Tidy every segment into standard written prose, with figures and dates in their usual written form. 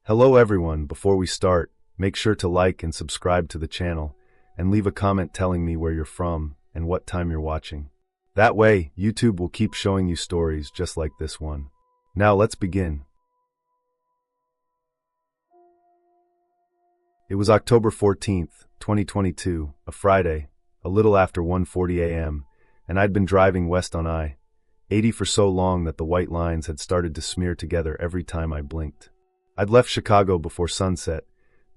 Hello everyone, before we start, make sure to like and subscribe to the channel, and leave a comment telling me where you're from and what time you're watching. That way, YouTube will keep showing you stories just like this one. Now let's begin. It was October 14th, 2022, a Friday, a little after 1:40 a.m., and I'd been driving west on I-80 for so long that the white lines had started to smear together every time I blinked. I'd left Chicago before sunset,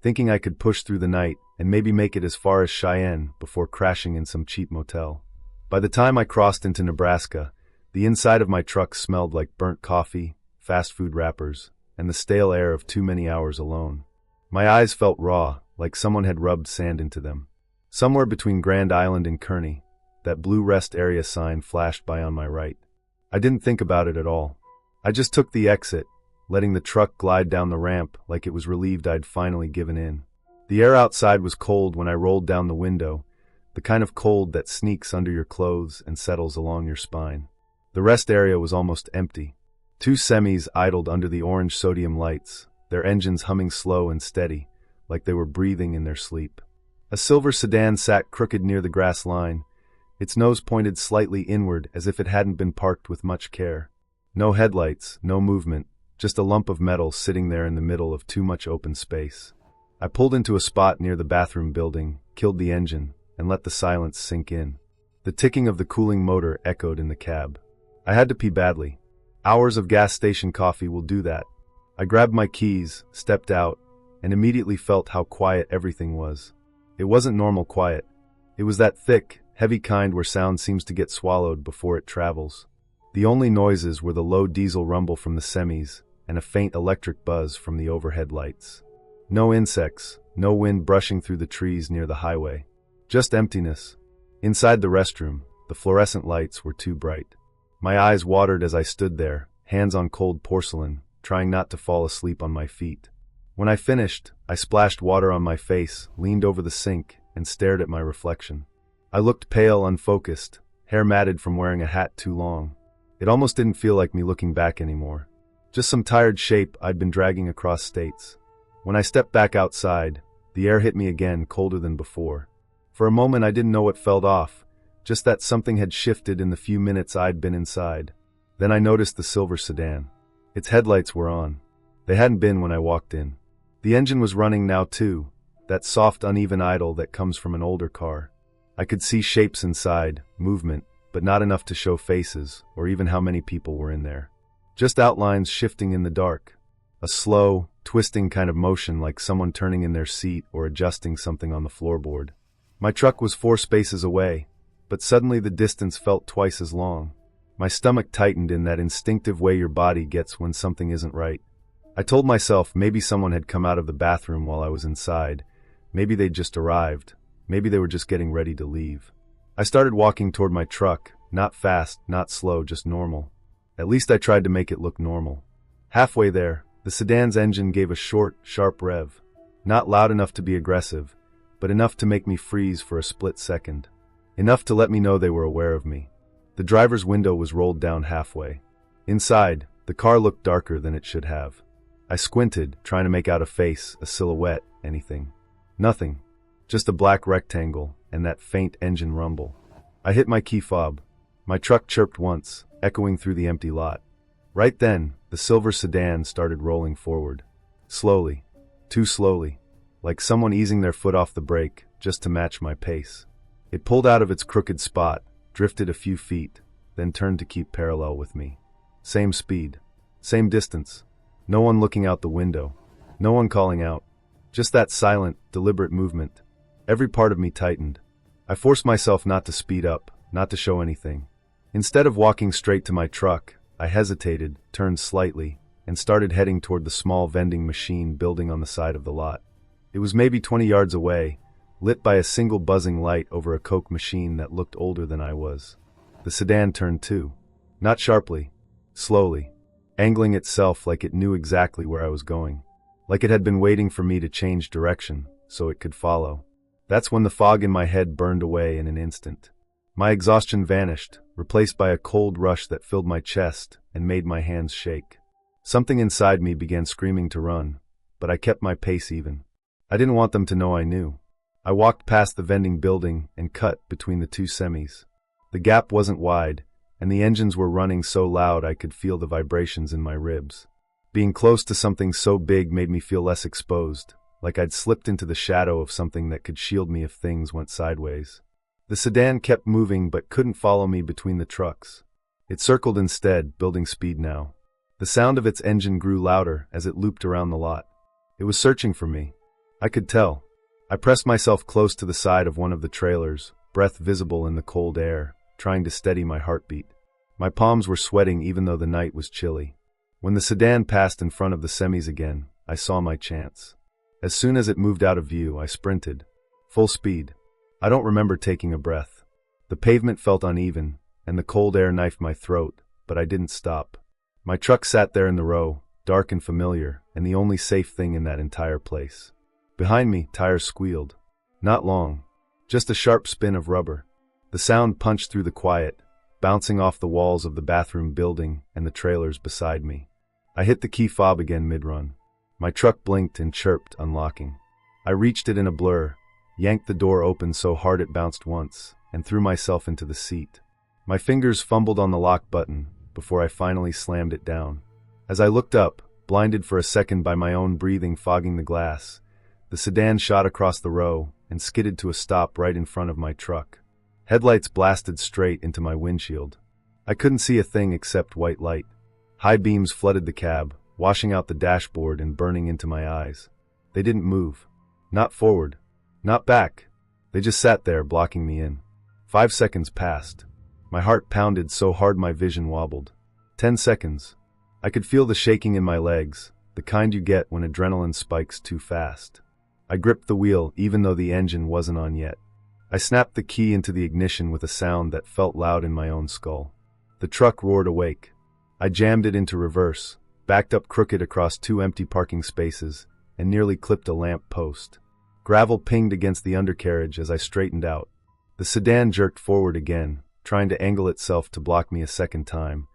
thinking I could push through the night and maybe make it as far as Cheyenne before crashing in some cheap motel. By the time I crossed into Nebraska, the inside of my truck smelled like burnt coffee, fast food wrappers, and the stale air of too many hours alone. My eyes felt raw, like someone had rubbed sand into them. Somewhere between Grand Island and Kearney, that blue rest area sign flashed by on my right. I didn't think about it at all. I just took the exit, letting the truck glide down the ramp like it was relieved I'd finally given in. The air outside was cold when I rolled down the window, the kind of cold that sneaks under your clothes and settles along your spine. The rest area was almost empty. Two semis idled under the orange sodium lights, their engines humming slow and steady, like they were breathing in their sleep. A silver sedan sat crooked near the grass line, its nose pointed slightly inward as if it hadn't been parked with much care. No headlights, no movement, just a lump of metal sitting there in the middle of too much open space. I pulled into a spot near the bathroom building, killed the engine, and let the silence sink in. The ticking of the cooling motor echoed in the cab. I had to pee badly. Hours of gas station coffee will do that. I grabbed my keys, stepped out, and immediately felt how quiet everything was. It wasn't normal quiet. It was that thick, heavy kind where sound seems to get swallowed before it travels. The only noises were the low diesel rumble from the semis and a faint electric buzz from the overhead lights. No insects, no wind brushing through the trees near the highway. Just emptiness. Inside the restroom, the fluorescent lights were too bright. My eyes watered as I stood there, hands on cold porcelain, trying not to fall asleep on my feet. When I finished, I splashed water on my face, leaned over the sink, and stared at my reflection. I looked pale, unfocused, hair matted from wearing a hat too long. It almost didn't feel like me looking back anymore. Just some tired shape I'd been dragging across states. When I stepped back outside, the air hit me again, colder than before. For a moment I didn't know what felt off, just that something had shifted in the few minutes I'd been inside. Then I noticed the silver sedan. Its headlights were on. They hadn't been when I walked in. The engine was running now too, that soft uneven idle that comes from an older car. I could see shapes inside, movement, but not enough to show faces, or even how many people were in there. Just outlines shifting in the dark. A slow, twisting kind of motion like someone turning in their seat or adjusting something on the floorboard. My truck was 4 spaces away, but suddenly the distance felt twice as long. My stomach tightened in that instinctive way your body gets when something isn't right. I told myself maybe someone had come out of the bathroom while I was inside. Maybe they'd just arrived. Maybe they were just getting ready to leave. I started walking toward my truck, not fast, not slow, just normal. At least I tried to make it look normal. Halfway there, the sedan's engine gave a short, sharp rev. Not loud enough to be aggressive, but enough to make me freeze for a split second. Enough to let me know they were aware of me. The driver's window was rolled down halfway. Inside, the car looked darker than it should have. I squinted, trying to make out a face, a silhouette, anything. Nothing. Just a black rectangle and that faint engine rumble. I hit my key fob. My truck chirped once, echoing through the empty lot. Right then, the silver sedan started rolling forward. Slowly. Too slowly. Like someone easing their foot off the brake, just to match my pace. It pulled out of its crooked spot, drifted a few feet, then turned to keep parallel with me. Same speed. Same distance. No one looking out the window. No one calling out. Just that silent, deliberate movement. Every part of me tightened. I forced myself not to speed up, not to show anything. Instead of walking straight to my truck, I hesitated, turned slightly, and started heading toward the small vending machine building on the side of the lot. It was maybe 20 yards away, lit by a single buzzing light over a Coke machine that looked older than I was. The sedan turned too. Not sharply, slowly, angling itself like it knew exactly where I was going. Like it had been waiting for me to change direction, so it could follow. That's when the fog in my head burned away in an instant. My exhaustion vanished, replaced by a cold rush that filled my chest and made my hands shake. Something inside me began screaming to run, but I kept my pace even. I didn't want them to know I knew. I walked past the vending building and cut between the two semis. The gap wasn't wide, and the engines were running so loud I could feel the vibrations in my ribs. Being close to something so big made me feel less exposed, like I'd slipped into the shadow of something that could shield me if things went sideways. The sedan kept moving but couldn't follow me between the trucks. It circled instead, building speed now. The sound of its engine grew louder as it looped around the lot. It was searching for me. I could tell. I pressed myself close to the side of one of the trailers, breath visible in the cold air, trying to steady my heartbeat. My palms were sweating even though the night was chilly. When the sedan passed in front of the semis again, I saw my chance. As soon as it moved out of view, I sprinted. Full speed. I don't remember taking a breath. The pavement felt uneven, and the cold air knifed my throat, but I didn't stop. My truck sat there in the row, dark and familiar, and the only safe thing in that entire place. Behind me, tires squealed. Not long. Just a sharp spin of rubber. The sound punched through the quiet, bouncing off the walls of the bathroom building and the trailers beside me. I hit the key fob again mid-run. My truck blinked and chirped, unlocking. I reached it in a blur, yanked the door open so hard it bounced once, and threw myself into the seat. My fingers fumbled on the lock button before I finally slammed it down. As I looked up, blinded for a second by my own breathing fogging the glass, the sedan shot across the row and skidded to a stop right in front of my truck. Headlights blasted straight into my windshield. I couldn't see a thing except white light. High beams flooded the cab, washing out the dashboard and burning into my eyes. They didn't move. Not forward. Not back. They just sat there, blocking me in. 5 seconds passed. My heart pounded so hard my vision wobbled. 10 seconds. I could feel the shaking in my legs, the kind you get when adrenaline spikes too fast. I gripped the wheel even though the engine wasn't on yet. I snapped the key into the ignition with a sound that felt loud in my own skull. The truck roared awake. I jammed it into reverse, backed up crooked across 2 empty parking spaces, and nearly clipped a lamp post. Gravel pinged against the undercarriage as I straightened out. The sedan jerked forward again, trying to angle itself to block me a second time,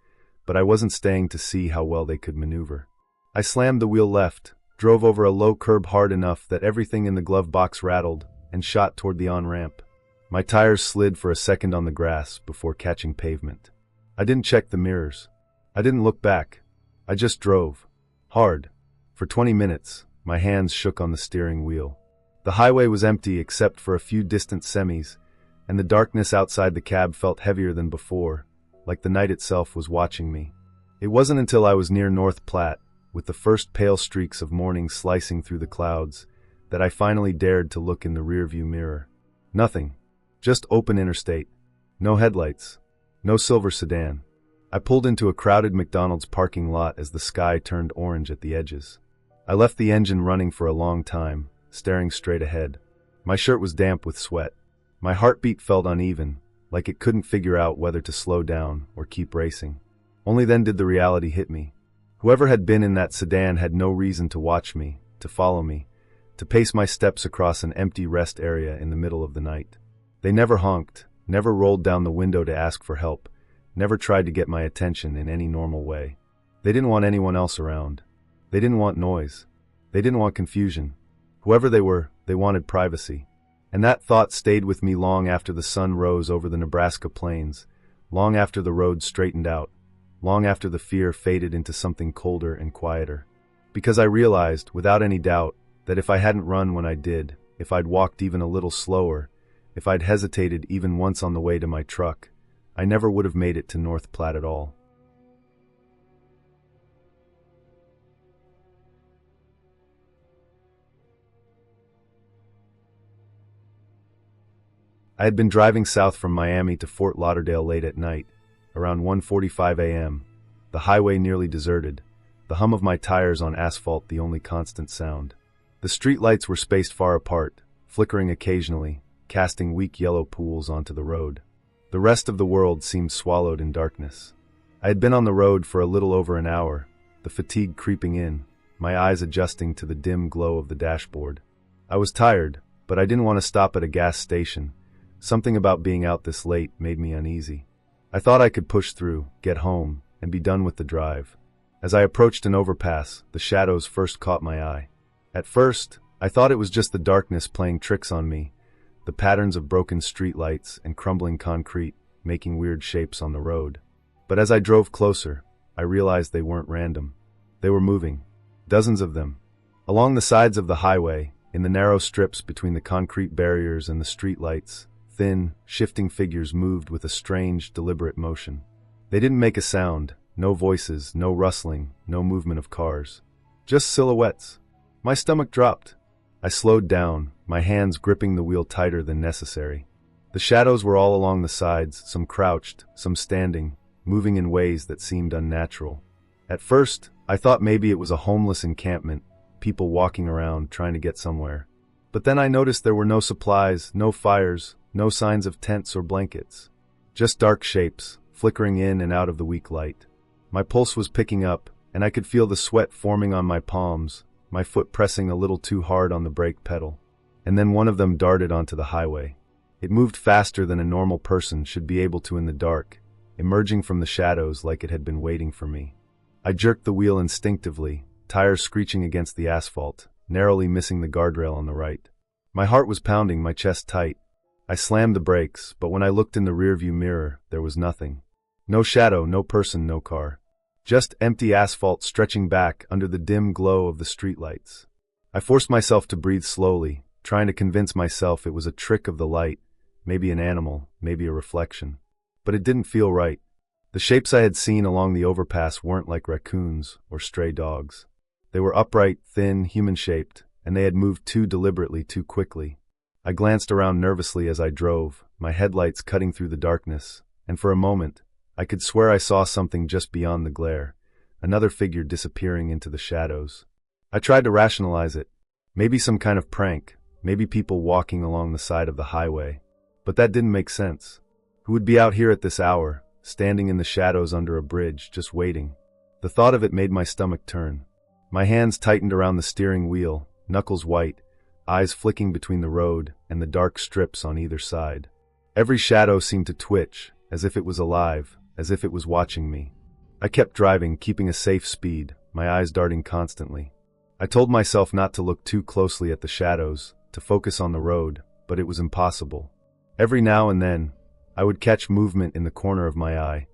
but I wasn't staying to see how well they could maneuver. I slammed the wheel left, drove over a low curb hard enough that everything in the glove box rattled, and shot toward the on-ramp. My tires slid for a second on the grass before catching pavement. I didn't check the mirrors. I didn't look back. I just drove. Hard. For 20 minutes, my hands shook on the steering wheel. The highway was empty except for a few distant semis, and the darkness outside the cab felt heavier than before, like the night itself was watching me. It wasn't until I was near North Platte, with the first pale streaks of morning slicing through the clouds, that I finally dared to look in the rearview mirror. Nothing. Just open interstate. No headlights. No silver sedan. I pulled into a crowded McDonald's parking lot as the sky turned orange at the edges. I left the engine running for a long time, staring straight ahead. My shirt was damp with sweat. My heartbeat felt uneven, like it couldn't figure out whether to slow down or keep racing. Only then did the reality hit me. Whoever had been in that sedan had no reason to watch me, to follow me, to pace my steps across an empty rest area in the middle of the night. They never honked, never rolled down the window to ask for help, never tried to get my attention in any normal way. They didn't want anyone else around. They didn't want noise. They didn't want confusion. Whoever they were, they wanted privacy. And that thought stayed with me long after the sun rose over the Nebraska plains, long after the road straightened out, long after the fear faded into something colder and quieter. Because I realized, without any doubt, that if I hadn't run when I did, if I'd walked even a little slower, if I'd hesitated even once on the way to my truck, I never would have made it to North Platte at all. I had been driving south from Miami to Fort Lauderdale late at night, around 1:45 a.m., the highway nearly deserted, the hum of my tires on asphalt the only constant sound. The streetlights were spaced far apart, flickering occasionally, casting weak yellow pools onto the road. The rest of the world seemed swallowed in darkness. I had been on the road for a little over an hour, the fatigue creeping in, my eyes adjusting to the dim glow of the dashboard. I was tired, but I didn't want to stop at a gas station. Something about being out this late made me uneasy. I thought I could push through, get home, and be done with the drive. As I approached an overpass, the shadows first caught my eye. At first, I thought it was just the darkness playing tricks on me, the patterns of broken streetlights and crumbling concrete making weird shapes on the road. But as I drove closer, I realized they weren't random. They were moving. Dozens of them. Along the sides of the highway, in the narrow strips between the concrete barriers and the streetlights, thin, shifting figures moved with a strange, deliberate motion. They didn't make a sound, no voices, no rustling, no movement of cars. Just silhouettes. My stomach dropped. I slowed down, my hands gripping the wheel tighter than necessary. The shadows were all along the sides, some crouched, some standing, moving in ways that seemed unnatural. At first, I thought maybe it was a homeless encampment, people walking around trying to get somewhere. But then I noticed there were no supplies, no fires, no signs of tents or blankets. Just dark shapes, flickering in and out of the weak light. My pulse was picking up, and I could feel the sweat forming on my palms, my foot pressing a little too hard on the brake pedal. And then one of them darted onto the highway. It moved faster than a normal person should be able to in the dark, emerging from the shadows like it had been waiting for me. I jerked the wheel instinctively, tires screeching against the asphalt, narrowly missing the guardrail on the right. My heart was pounding, my chest tight. I slammed the brakes, but when I looked in the rearview mirror, there was nothing. No shadow, no person, no car. Just empty asphalt stretching back under the dim glow of the streetlights. I forced myself to breathe slowly, trying to convince myself it was a trick of the light, maybe an animal, maybe a reflection. But it didn't feel right. The shapes I had seen along the overpass weren't like raccoons or stray dogs. They were upright, thin, human-shaped, and they had moved too deliberately, too quickly. I glanced around nervously as I drove, my headlights cutting through the darkness, and for a moment, I could swear I saw something just beyond the glare, another figure disappearing into the shadows. I tried to rationalize it. Maybe some kind of prank, maybe people walking along the side of the highway. But that didn't make sense. Who would be out here at this hour, standing in the shadows under a bridge, just waiting? The thought of it made my stomach turn. My hands tightened around the steering wheel, knuckles white, eyes flicking between the road and the dark strips on either side. Every shadow seemed to twitch, as if it was alive, as if it was watching me. I kept driving, keeping a safe speed, my eyes darting constantly. I told myself not to look too closely at the shadows, to focus on the road, but it was impossible. Every now and then, I would catch movement in the corner of my eye,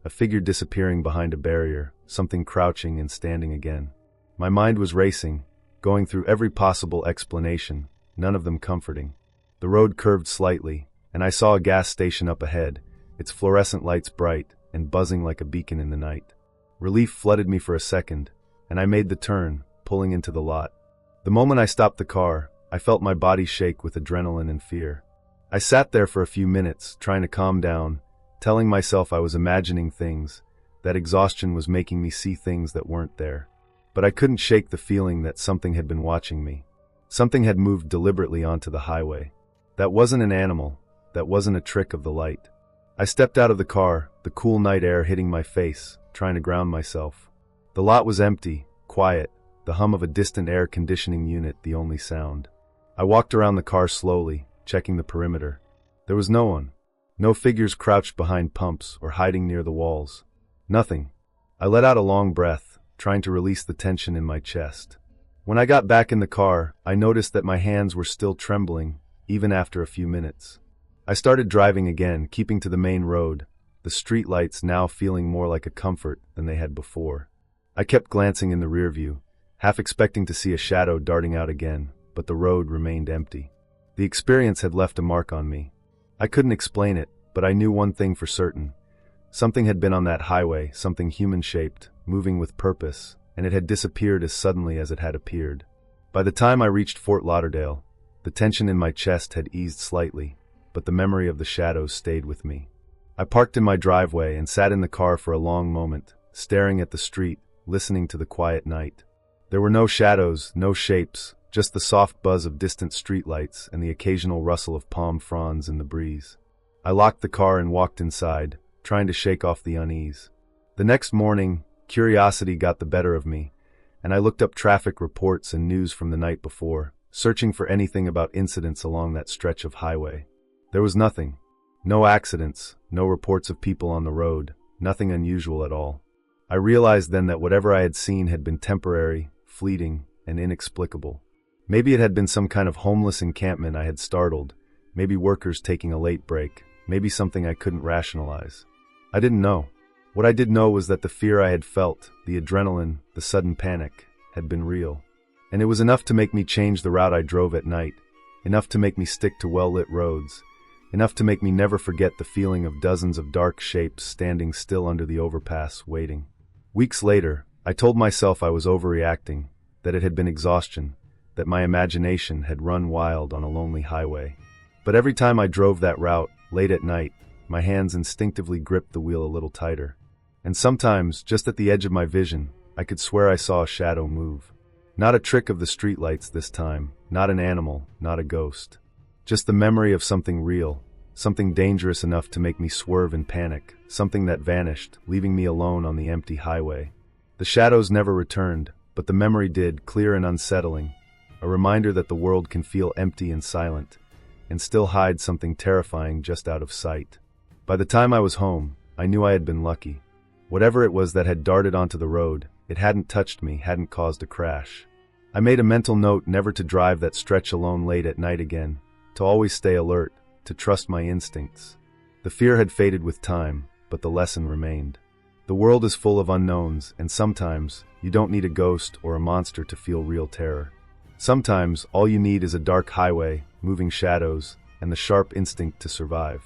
a figure disappearing behind a barrier, something crouching and standing again. My mind was racing, going through every possible explanation, none of them comforting. The road curved slightly, and I saw a gas station up ahead, its fluorescent lights bright and buzzing like a beacon in the night. Relief flooded me for a second, and I made the turn, pulling into the lot. The moment I stopped the car, I felt my body shake with adrenaline and fear. I sat there for a few minutes, trying to calm down, telling myself I was imagining things, that exhaustion was making me see things that weren't there. But I couldn't shake the feeling that something had been watching me. Something had moved deliberately onto the highway. That wasn't an animal, that wasn't a trick of the light. I stepped out of the car, the cool night air hitting my face, trying to ground myself. The lot was empty, quiet, the hum of a distant air conditioning unit the only sound. I walked around the car slowly, checking the perimeter. There was no one. No figures crouched behind pumps or hiding near the walls. Nothing. I let out a long breath, trying to release the tension in my chest. When I got back in the car, I noticed that my hands were still trembling, even after a few minutes. I started driving again, keeping to the main road, the streetlights now feeling more like a comfort than they had before. I kept glancing in the rearview, half expecting to see a shadow darting out again, but the road remained empty. The experience had left a mark on me. I couldn't explain it, but I knew one thing for certain. Something had been on that highway, something human-shaped, moving with purpose, and it had disappeared as suddenly as it had appeared. By the time I reached Fort Lauderdale, the tension in my chest had eased slightly, but the memory of the shadows stayed with me. I parked in my driveway and sat in the car for a long moment, staring at the street, listening to the quiet night. There were no shadows, no shapes, just the soft buzz of distant streetlights and the occasional rustle of palm fronds in the breeze. I locked the car and walked inside, trying to shake off the unease. The next morning, curiosity got the better of me, and I looked up traffic reports and news from the night before, searching for anything about incidents along that stretch of highway. There was nothing. No accidents, no reports of people on the road, nothing unusual at all. I realized then that whatever I had seen had been temporary, fleeting, and inexplicable. Maybe it had been some kind of homeless encampment I had startled, maybe workers taking a late break, maybe something I couldn't rationalize. I didn't know. What I did know was that the fear I had felt, the adrenaline, the sudden panic, had been real. And it was enough to make me change the route I drove at night, enough to make me stick to well-lit roads, enough to make me never forget the feeling of dozens of dark shapes standing still under the overpass, waiting. Weeks later, I told myself I was overreacting, that it had been exhaustion, that my imagination had run wild on a lonely highway. But every time I drove that route, late at night, my hands instinctively gripped the wheel a little tighter. And sometimes, just at the edge of my vision, I could swear I saw a shadow move. Not a trick of the streetlights this time, not an animal, not a ghost. Just the memory of something real, something dangerous enough to make me swerve in panic, something that vanished, leaving me alone on the empty highway. The shadows never returned, but the memory did, clear and unsettling, a reminder that the world can feel empty and silent, and still hide something terrifying just out of sight. By the time I was home, I knew I had been lucky. Whatever it was that had darted onto the road, it hadn't touched me, hadn't caused a crash. I made a mental note never to drive that stretch alone late at night again, to always stay alert, to trust my instincts. The fear had faded with time, but the lesson remained. The world is full of unknowns, and sometimes you don't need a ghost or a monster to feel real terror. Sometimes all you need is a dark highway, moving shadows, and the sharp instinct to survive.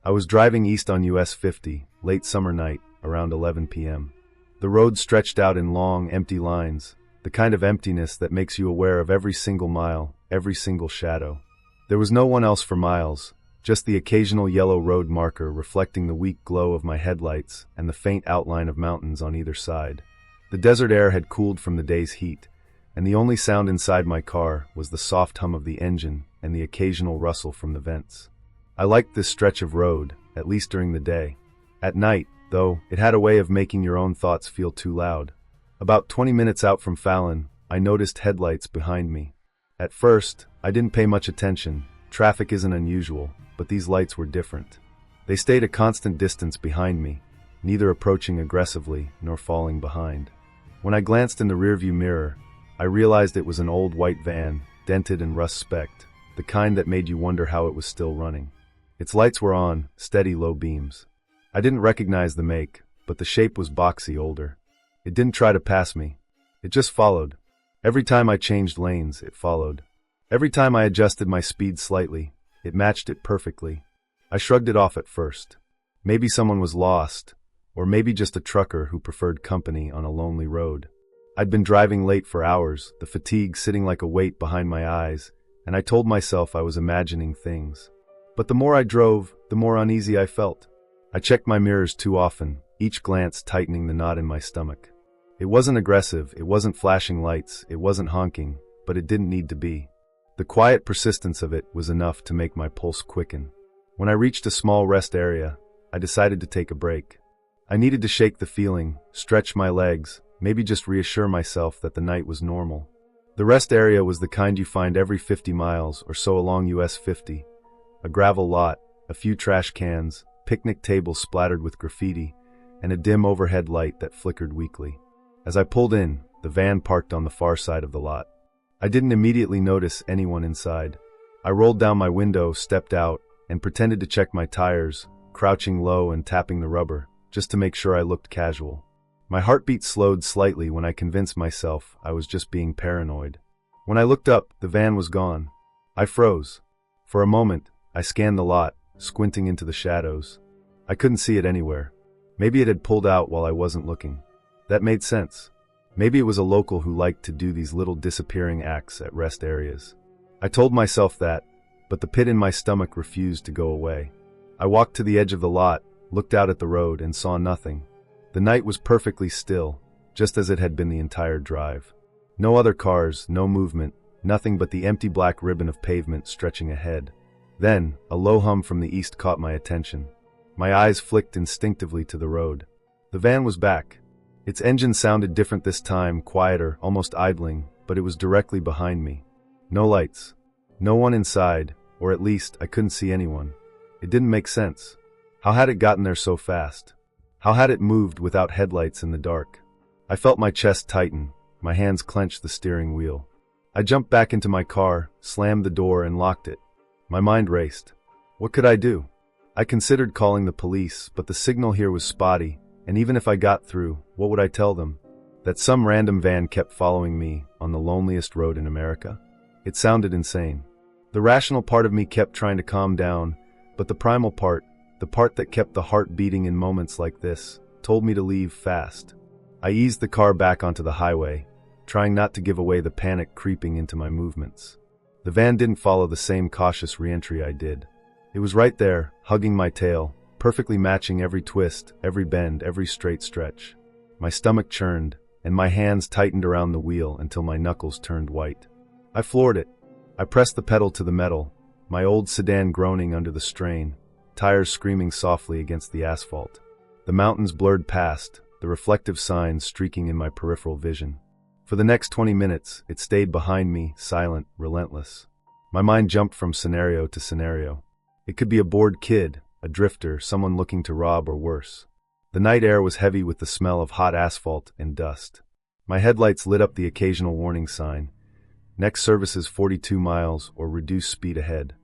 I was driving east on US 50, late summer night, around 11 p.m. The road stretched out in long, empty lines, the kind of emptiness that makes you aware of every single mile, every single shadow. There was no one else for miles, just the occasional yellow road marker reflecting the weak glow of my headlights and the faint outline of mountains on either side. The desert air had cooled from the day's heat, and the only sound inside my car was the soft hum of the engine and the occasional rustle from the vents. I liked this stretch of road, at least during the day. At night, though, it had a way of making your own thoughts feel too loud. About 20 minutes out from Fallon, I noticed headlights behind me. At first, I didn't pay much attention. Traffic isn't unusual, but these lights were different. They stayed a constant distance behind me, neither approaching aggressively nor falling behind. When I glanced in the rearview mirror, I realized it was an old white van, dented and rust-specked, the kind that made you wonder how it was still running. Its lights were on, steady low beams. I didn't recognize the make, but the shape was boxy older. It didn't try to pass me. It just followed. Every time I changed lanes, it followed. Every time I adjusted my speed slightly, it matched it perfectly. I shrugged it off at first. Maybe someone was lost, or maybe just a trucker who preferred company on a lonely road. I'd been driving late for hours, the fatigue sitting like a weight behind my eyes, and I told myself I was imagining things. But the more I drove, the more uneasy I felt. I checked my mirrors too often, each glance tightening the knot in my stomach. It wasn't aggressive, it wasn't flashing lights, it wasn't honking, but it didn't need to be. The quiet persistence of it was enough to make my pulse quicken. When I reached a small rest area, I decided to take a break. I needed to shake the feeling, stretch my legs, maybe just reassure myself that the night was normal. The rest area was the kind you find every 50 miles or so along US 50. A gravel lot, a few trash cans, picnic tables splattered with graffiti, and a dim overhead light that flickered weakly. As I pulled in, the van parked on the far side of the lot. I didn't immediately notice anyone inside. I rolled down my window, stepped out, and pretended to check my tires, crouching low and tapping the rubber, just to make sure I looked casual. My heartbeat slowed slightly when I convinced myself I was just being paranoid. When I looked up, the van was gone. I froze. For a moment, I scanned the lot, squinting into the shadows. I couldn't see it anywhere. Maybe it had pulled out while I wasn't looking. That made sense. Maybe it was a local who liked to do these little disappearing acts at rest areas. I told myself that, but the pit in my stomach refused to go away. I walked to the edge of the lot, looked out at the road, and saw nothing. The night was perfectly still, just as it had been the entire drive. No other cars, no movement, nothing but the empty black ribbon of pavement stretching ahead. Then, a low hum from the east caught my attention. My eyes flicked instinctively to the road. The van was back. Its engine sounded different this time, quieter, almost idling, but it was directly behind me. No lights. No one inside, or at least I couldn't see anyone. It didn't make sense. How had it gotten there so fast? How had it moved without headlights in the dark? I felt my chest tighten, my hands clenched the steering wheel. I jumped back into my car, slammed the door, and locked it. My mind raced. What could I do? I considered calling the police, but the signal here was spotty, and even if I got through, what would I tell them? That some random van kept following me on the loneliest road in America? It sounded insane. The rational part of me kept trying to calm down, but the primal part, the part that kept the heart beating in moments like this, told me to leave fast. I eased the car back onto the highway, trying not to give away the panic creeping into my movements. The van didn't follow the same cautious re-entry I did. It was right there, hugging my tail, perfectly matching every twist, every bend, every straight stretch. My stomach churned, and my hands tightened around the wheel until my knuckles turned white. I floored it. I pressed the pedal to the metal, my old sedan groaning under the strain, tires screaming softly against the asphalt. The mountains blurred past, the reflective signs streaking in my peripheral vision. For the next 20 minutes, it stayed behind me, silent, relentless. My mind jumped from scenario to scenario. It could be a bored kid, a drifter, someone looking to rob, or worse. The night air was heavy with the smell of hot asphalt and dust. My headlights lit up the occasional warning sign. Next service is 42 miles or reduce speed ahead.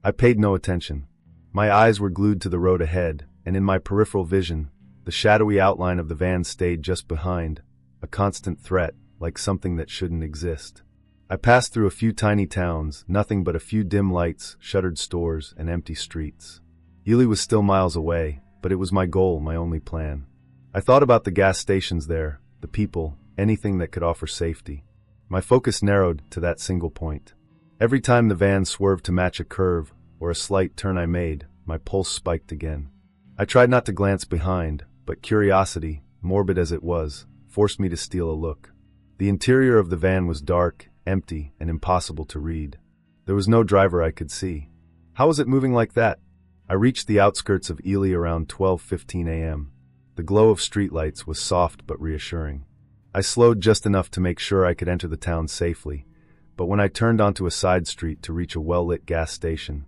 I paid no attention. My eyes were glued to the road ahead, and in my peripheral vision, the shadowy outline of the van stayed just behind, a constant threat, like something that shouldn't exist. I passed through a few tiny towns, nothing but a few dim lights, shuttered stores, and empty streets. Eerie was still miles away, but it was my goal, my only plan. I thought about the gas stations there, the people, anything that could offer safety. My focus narrowed to that single point. Every time the van swerved to match a curve or a slight turn I made, my pulse spiked again. I tried not to glance behind, but curiosity, morbid as it was, forced me to steal a look. The interior of the van was dark, empty, and impossible to read. There was no driver I could see. How was it moving like that? I reached the outskirts of Eerie around 12:15 a.m. The glow of streetlights was soft but reassuring. I slowed just enough to make sure I could enter the town safely, but when I turned onto a side street to reach a well-lit gas station,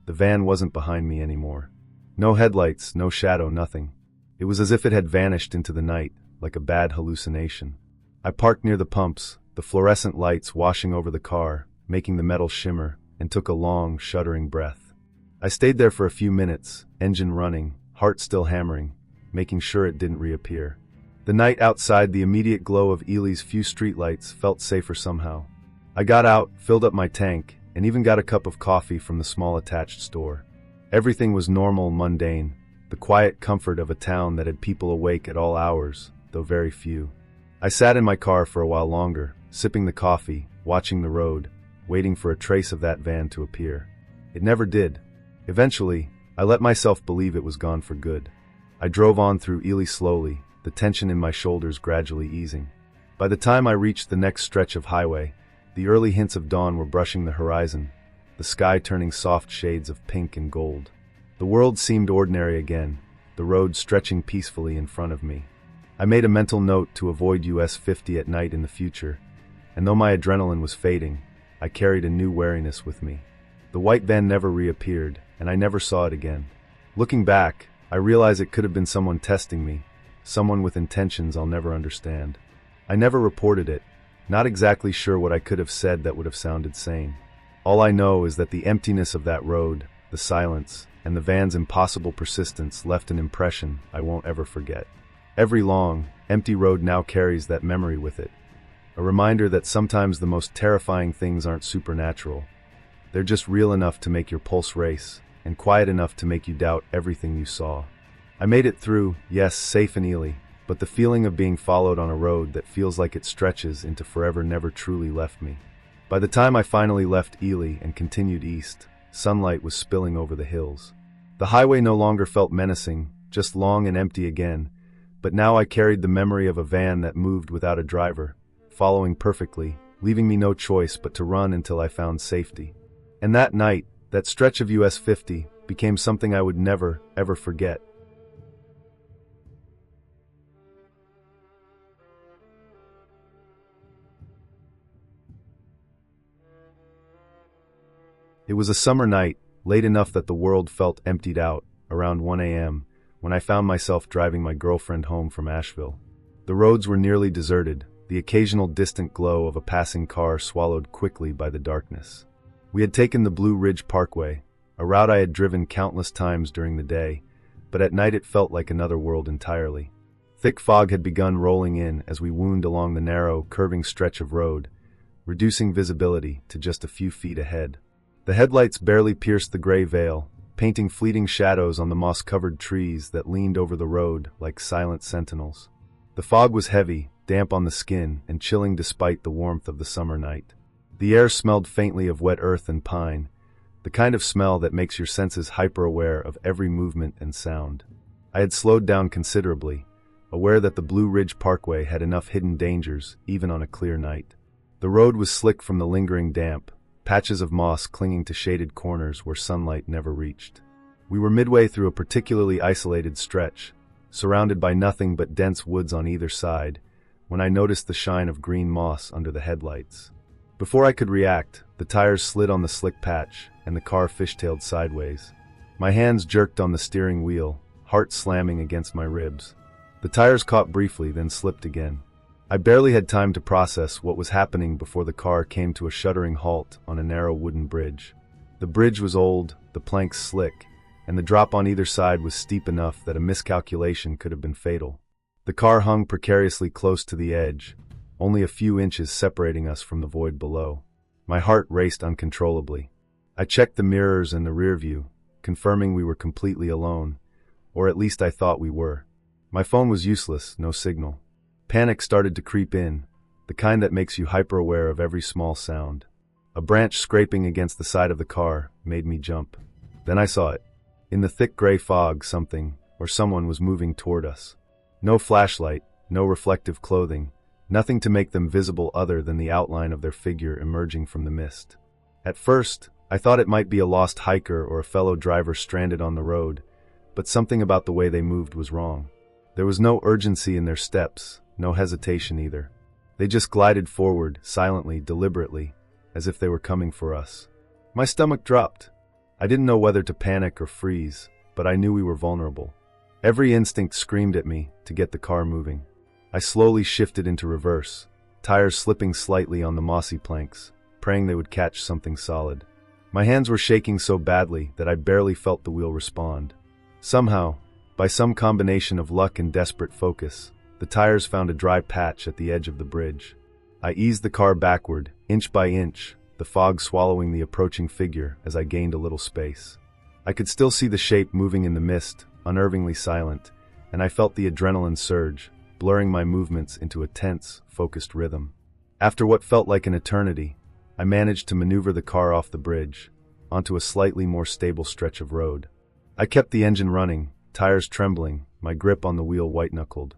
the van wasn't behind me anymore. No headlights, no shadow, nothing. It was as if it had vanished into the night, like a bad hallucination. I parked near the pumps, the fluorescent lights washing over the car, making the metal shimmer, and took a long, shuddering breath. I stayed there for a few minutes, engine running, heart still hammering, making sure it didn't reappear. The night outside, the immediate glow of Eerie's few streetlights, felt safer somehow. I got out, filled up my tank, and even got a cup of coffee from the small attached store. Everything was normal, mundane, the quiet comfort of a town that had people awake at all hours, though very few. I sat in my car for a while longer, sipping the coffee, watching the road, waiting for a trace of that van to appear. It never did. Eventually, I let myself believe it was gone for good. I drove on through Eerie slowly, the tension in my shoulders gradually easing. By the time I reached the next stretch of highway, the early hints of dawn were brushing the horizon, the sky turning soft shades of pink and gold. The world seemed ordinary again, the road stretching peacefully in front of me. I made a mental note to avoid US 50 at night in the future, and though my adrenaline was fading, I carried a new wariness with me. The white van never reappeared, and I never saw it again. Looking back, I realize it could have been someone testing me, someone with intentions I'll never understand. I never reported it, not exactly sure what I could have said that would have sounded sane. All I know is that the emptiness of that road, the silence, and the van's impossible persistence left an impression I won't ever forget. Every long, empty road now carries that memory with it. A reminder that sometimes the most terrifying things aren't supernatural. They're just real enough to make your pulse race, and quiet enough to make you doubt everything you saw. I made it through, yes, safe and Eerie, but the feeling of being followed on a road that feels like it stretches into forever never truly left me. By the time I finally left Eerie and continued east, sunlight was spilling over the hills. The highway no longer felt menacing, just long and empty again, but now I carried the memory of a van that moved without a driver, following perfectly, leaving me no choice but to run until I found safety. And that night, that stretch of US 50 became something I would never, ever forget. It was a summer night, late enough that the world felt emptied out, around 1 a.m., when I found myself driving my girlfriend home from Asheville. The roads were nearly deserted, the occasional distant glow of a passing car swallowed quickly by the darkness. We had taken the Blue Ridge Parkway, a route I had driven countless times during the day, but at night it felt like another world entirely. Thick fog had begun rolling in as we wound along the narrow, curving stretch of road, reducing visibility to just a few feet ahead. The headlights barely pierced the gray veil, painting fleeting shadows on the moss-covered trees that leaned over the road like silent sentinels. The fog was heavy, damp on the skin, and chilling despite the warmth of the summer night. The air smelled faintly of wet earth and pine, the kind of smell that makes your senses hyper-aware of every movement and sound. I had slowed down considerably, aware that the Blue Ridge Parkway had enough hidden dangers, even on a clear night. The road was slick from the lingering damp, patches of moss clinging to shaded corners where sunlight never reached. We were midway through a particularly isolated stretch, surrounded by nothing but dense woods on either side, when I noticed the shine of green moss under the headlights. Before I could react, the tires slid on the slick patch, and the car fishtailed sideways. My hands jerked on the steering wheel, heart slamming against my ribs. The tires caught briefly, then slipped again. I barely had time to process what was happening before the car came to a shuddering halt on a narrow wooden bridge. The bridge was old, the planks slick, and the drop on either side was steep enough that a miscalculation could have been fatal. The car hung precariously close to the edge, only a few inches separating us from the void below. My heart raced uncontrollably. I checked the mirrors and the rear view, confirming we were completely alone, or at least I thought we were. My phone was useless, no signal. Panic started to creep in, the kind that makes you hyper-aware of every small sound. A branch scraping against the side of the car made me jump. Then I saw it. In the thick gray fog, something, or someone was moving toward us. No flashlight, no reflective clothing, nothing to make them visible other than the outline of their figure emerging from the mist. At first, I thought it might be a lost hiker or a fellow driver stranded on the road, but something about the way they moved was wrong. There was no urgency in their steps, no hesitation either. They just glided forward, silently, deliberately, as if they were coming for us. My stomach dropped. I didn't know whether to panic or freeze, but I knew we were vulnerable. Every instinct screamed at me to get the car moving. I slowly shifted into reverse, tires slipping slightly on the mossy planks, praying they would catch something solid. My hands were shaking so badly that I barely felt the wheel respond. Somehow, by some combination of luck and desperate focus, the tires found a dry patch at the edge of the bridge. I eased the car backward, inch by inch, the fog swallowing the approaching figure as I gained a little space. I could still see the shape moving in the mist, unnervingly silent, and I felt the adrenaline surge, blurring my movements into a tense, focused rhythm. After what felt like an eternity, I managed to maneuver the car off the bridge, onto a slightly more stable stretch of road. I kept the engine running, tires trembling, my grip on the wheel white-knuckled.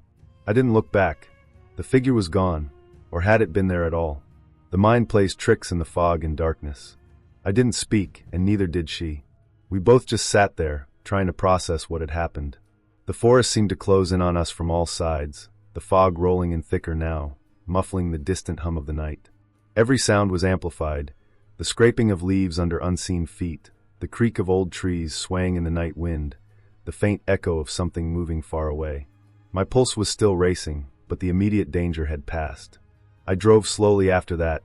I didn't look back. The figure was gone, or had it been there at all? The mind plays tricks in the fog and darkness. I didn't speak, and neither did she. We both just sat there, trying to process what had happened. The forest seemed to close in on us from all sides, the fog rolling in thicker now, muffling the distant hum of the night. Every sound was amplified, the scraping of leaves under unseen feet, the creak of old trees swaying in the night wind, the faint echo of something moving far away. My pulse was still racing, but the immediate danger had passed. I drove slowly after that,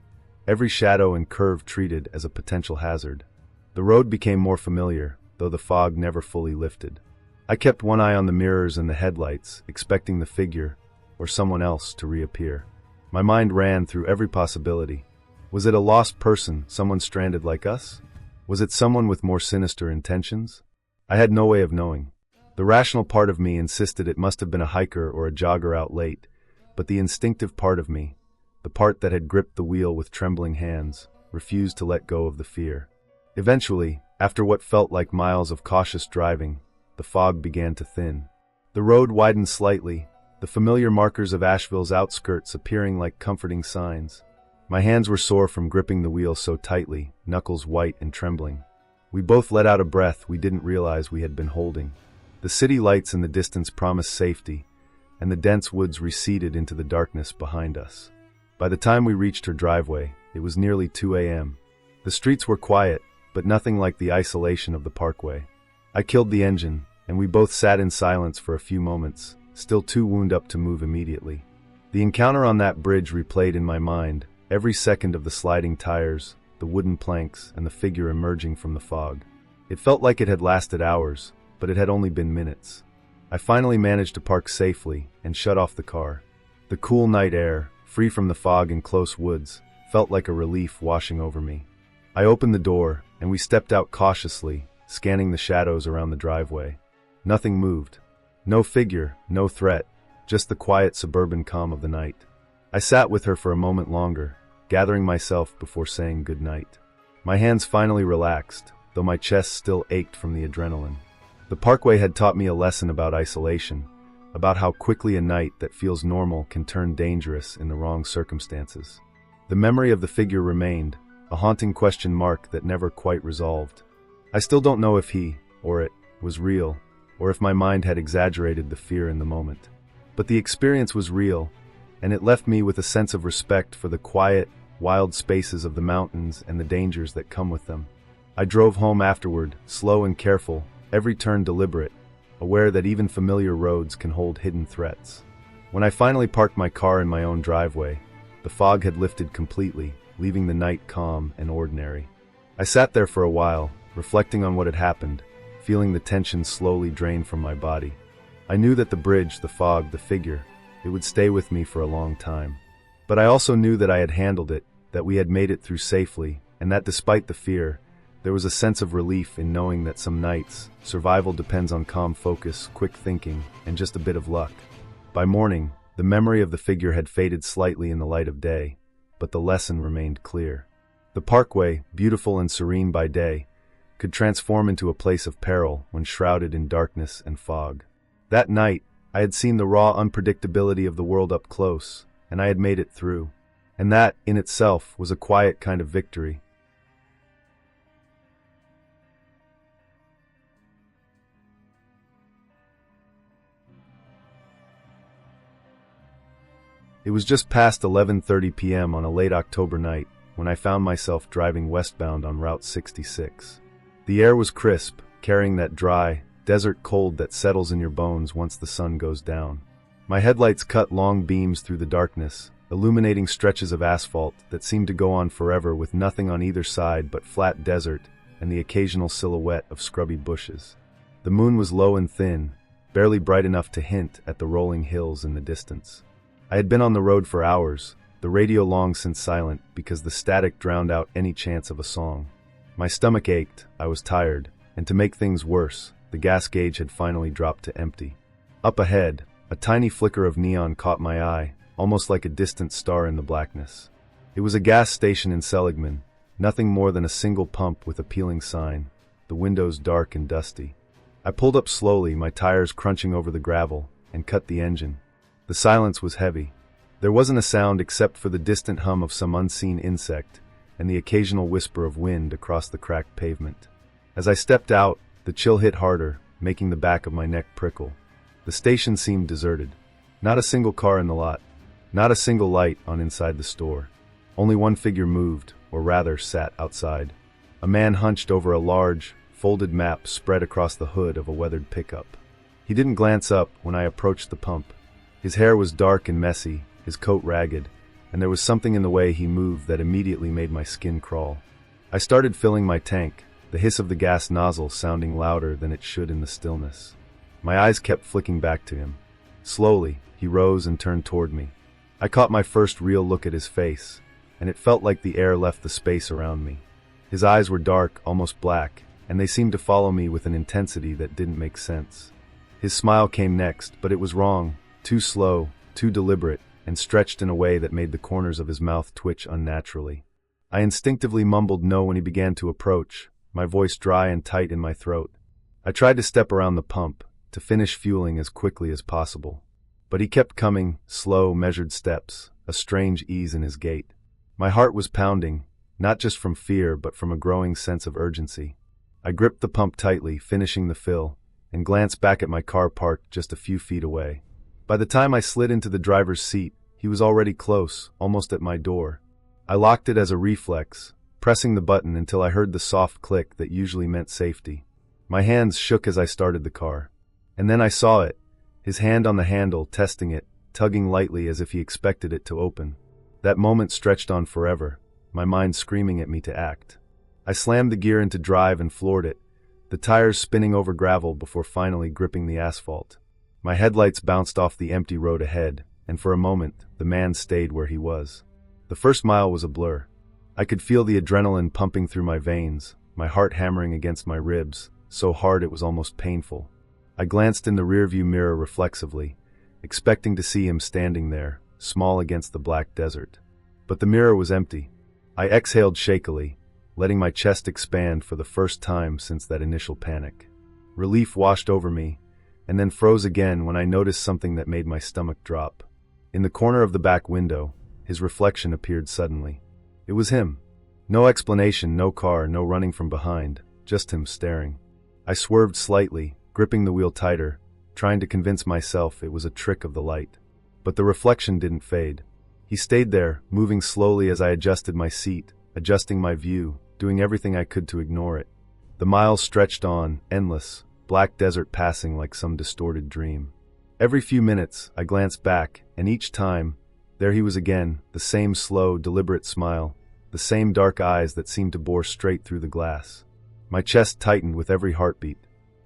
every shadow and curve treated as a potential hazard. The road became more familiar, though the fog never fully lifted. I kept one eye on the mirrors and the headlights, expecting the figure, or someone else, to reappear. My mind ran through every possibility. Was it a lost person, someone stranded like us? Was it someone with more sinister intentions? I had no way of knowing. The rational part of me insisted it must have been a hiker or a jogger out late, but the instinctive part of me, the part that had gripped the wheel with trembling hands, refused to let go of the fear. Eventually, after what felt like miles of cautious driving, the fog began to thin. The road widened slightly, the familiar markers of Asheville's outskirts appearing like comforting signs. My hands were sore from gripping the wheel so tightly, knuckles white and trembling. We both let out a breath we didn't realize we had been holding. The city lights in the distance promised safety, and the dense woods receded into the darkness behind us. By the time we reached her driveway, it was nearly 2 a.m. The streets were quiet, but nothing like the isolation of the parkway. I killed the engine, and we both sat in silence for a few moments, still too wound up to move immediately. The encounter on that bridge replayed in my mind, every second of the sliding tires, the wooden planks, and the figure emerging from the fog. It felt like it had lasted hours, but it had only been minutes. I finally managed to park safely and shut off the car. The cool night air, free from the fog and close woods, felt like a relief washing over me. I opened the door, and we stepped out cautiously, scanning the shadows around the driveway. Nothing moved. No figure, no threat, just the quiet suburban calm of the night. I sat with her for a moment longer, gathering myself before saying good night. My hands finally relaxed, though my chest still ached from the adrenaline. The parkway had taught me a lesson about isolation, about how quickly a night that feels normal can turn dangerous in the wrong circumstances. The memory of the figure remained, a haunting question mark that never quite resolved. I still don't know if he, or it, was real, or if my mind had exaggerated the fear in the moment. But the experience was real, and it left me with a sense of respect for the quiet, wild spaces of the mountains and the dangers that come with them. I drove home afterward, slow and careful, every turn deliberate, aware that even familiar roads can hold hidden threats. When I finally parked my car in my own driveway, the fog had lifted completely, leaving the night calm and ordinary. I sat there for a while, reflecting on what had happened, feeling the tension slowly drain from my body. I knew that the bridge, the fog, the figure, it would stay with me for a long time. But I also knew that I had handled it, that we had made it through safely, and that despite the fear, there was a sense of relief in knowing that some nights, survival depends on calm focus, quick thinking, and just a bit of luck. By morning, the memory of the figure had faded slightly in the light of day, but the lesson remained clear. The parkway, beautiful and serene by day, could transform into a place of peril when shrouded in darkness and fog. That night, I had seen the raw unpredictability of the world up close, and I had made it through. And that, in itself, was a quiet kind of victory. It was just past 11:30 p.m. on a late October night when I found myself driving westbound on Route 66. The air was crisp, carrying that dry, desert cold that settles in your bones once the sun goes down. My headlights cut long beams through the darkness, illuminating stretches of asphalt that seemed to go on forever with nothing on either side but flat desert and the occasional silhouette of scrubby bushes. The moon was low and thin, barely bright enough to hint at the rolling hills in the distance. I had been on the road for hours, the radio long since silent because the static drowned out any chance of a song. My stomach ached, I was tired, and to make things worse, the gas gauge had finally dropped to empty. Up ahead, a tiny flicker of neon caught my eye, almost like a distant star in the blackness. It was a gas station in Seligman, nothing more than a single pump with a peeling sign, the windows dark and dusty. I pulled up slowly, my tires crunching over the gravel, and cut the engine. The silence was heavy. There wasn't a sound except for the distant hum of some unseen insect and the occasional whisper of wind across the cracked pavement. As I stepped out, the chill hit harder, making the back of my neck prickle. The station seemed deserted. Not a single car in the lot. Not a single light on inside the store. Only one figure moved, or rather sat outside. A man hunched over a large, folded map spread across the hood of a weathered pickup. He didn't glance up when I approached the pump. His hair was dark and messy, his coat ragged, and there was something in the way he moved that immediately made my skin crawl. I started filling my tank, the hiss of the gas nozzle sounding louder than it should in the stillness. My eyes kept flicking back to him. Slowly, he rose and turned toward me. I caught my first real look at his face, and it felt like the air left the space around me. His eyes were dark, almost black, and they seemed to follow me with an intensity that didn't make sense. His smile came next, but it was wrong. Too slow, too deliberate, and stretched in a way that made the corners of his mouth twitch unnaturally. I instinctively mumbled no when he began to approach, my voice dry and tight in my throat. I tried to step around the pump, to finish fueling as quickly as possible. But he kept coming, slow, measured steps, a strange ease in his gait. My heart was pounding, not just from fear but from a growing sense of urgency. I gripped the pump tightly, finishing the fill, and glanced back at my car parked just a few feet away. By the time I slid into the driver's seat, he was already close, almost at my door. I locked it as a reflex, pressing the button until I heard the soft click that usually meant safety. My hands shook as I started the car. And then I saw it, his hand on the handle, testing it, tugging lightly as if he expected it to open. That moment stretched on forever, my mind screaming at me to act. I slammed the gear into drive and floored it, the tires spinning over gravel before finally gripping the asphalt. My headlights bounced off the empty road ahead, and for a moment, the man stayed where he was. The first mile was a blur. I could feel the adrenaline pumping through my veins, my heart hammering against my ribs, so hard it was almost painful. I glanced in the rearview mirror reflexively, expecting to see him standing there, small against the black desert. But the mirror was empty. I exhaled shakily, letting my chest expand for the first time since that initial panic. Relief washed over me, and then froze again when I noticed something that made my stomach drop. In the corner of the back window, his reflection appeared suddenly. It was him. No explanation, no car, no running from behind, just him staring. I swerved slightly, gripping the wheel tighter, trying to convince myself it was a trick of the light. But the reflection didn't fade. He stayed there, moving slowly as I adjusted my seat, adjusting my view, doing everything I could to ignore it. The miles stretched on, endless, black desert passing like some distorted dream. Every few minutes, I glanced back, and each time, there he was again, the same slow, deliberate smile, the same dark eyes that seemed to bore straight through the glass. My chest tightened with every heartbeat.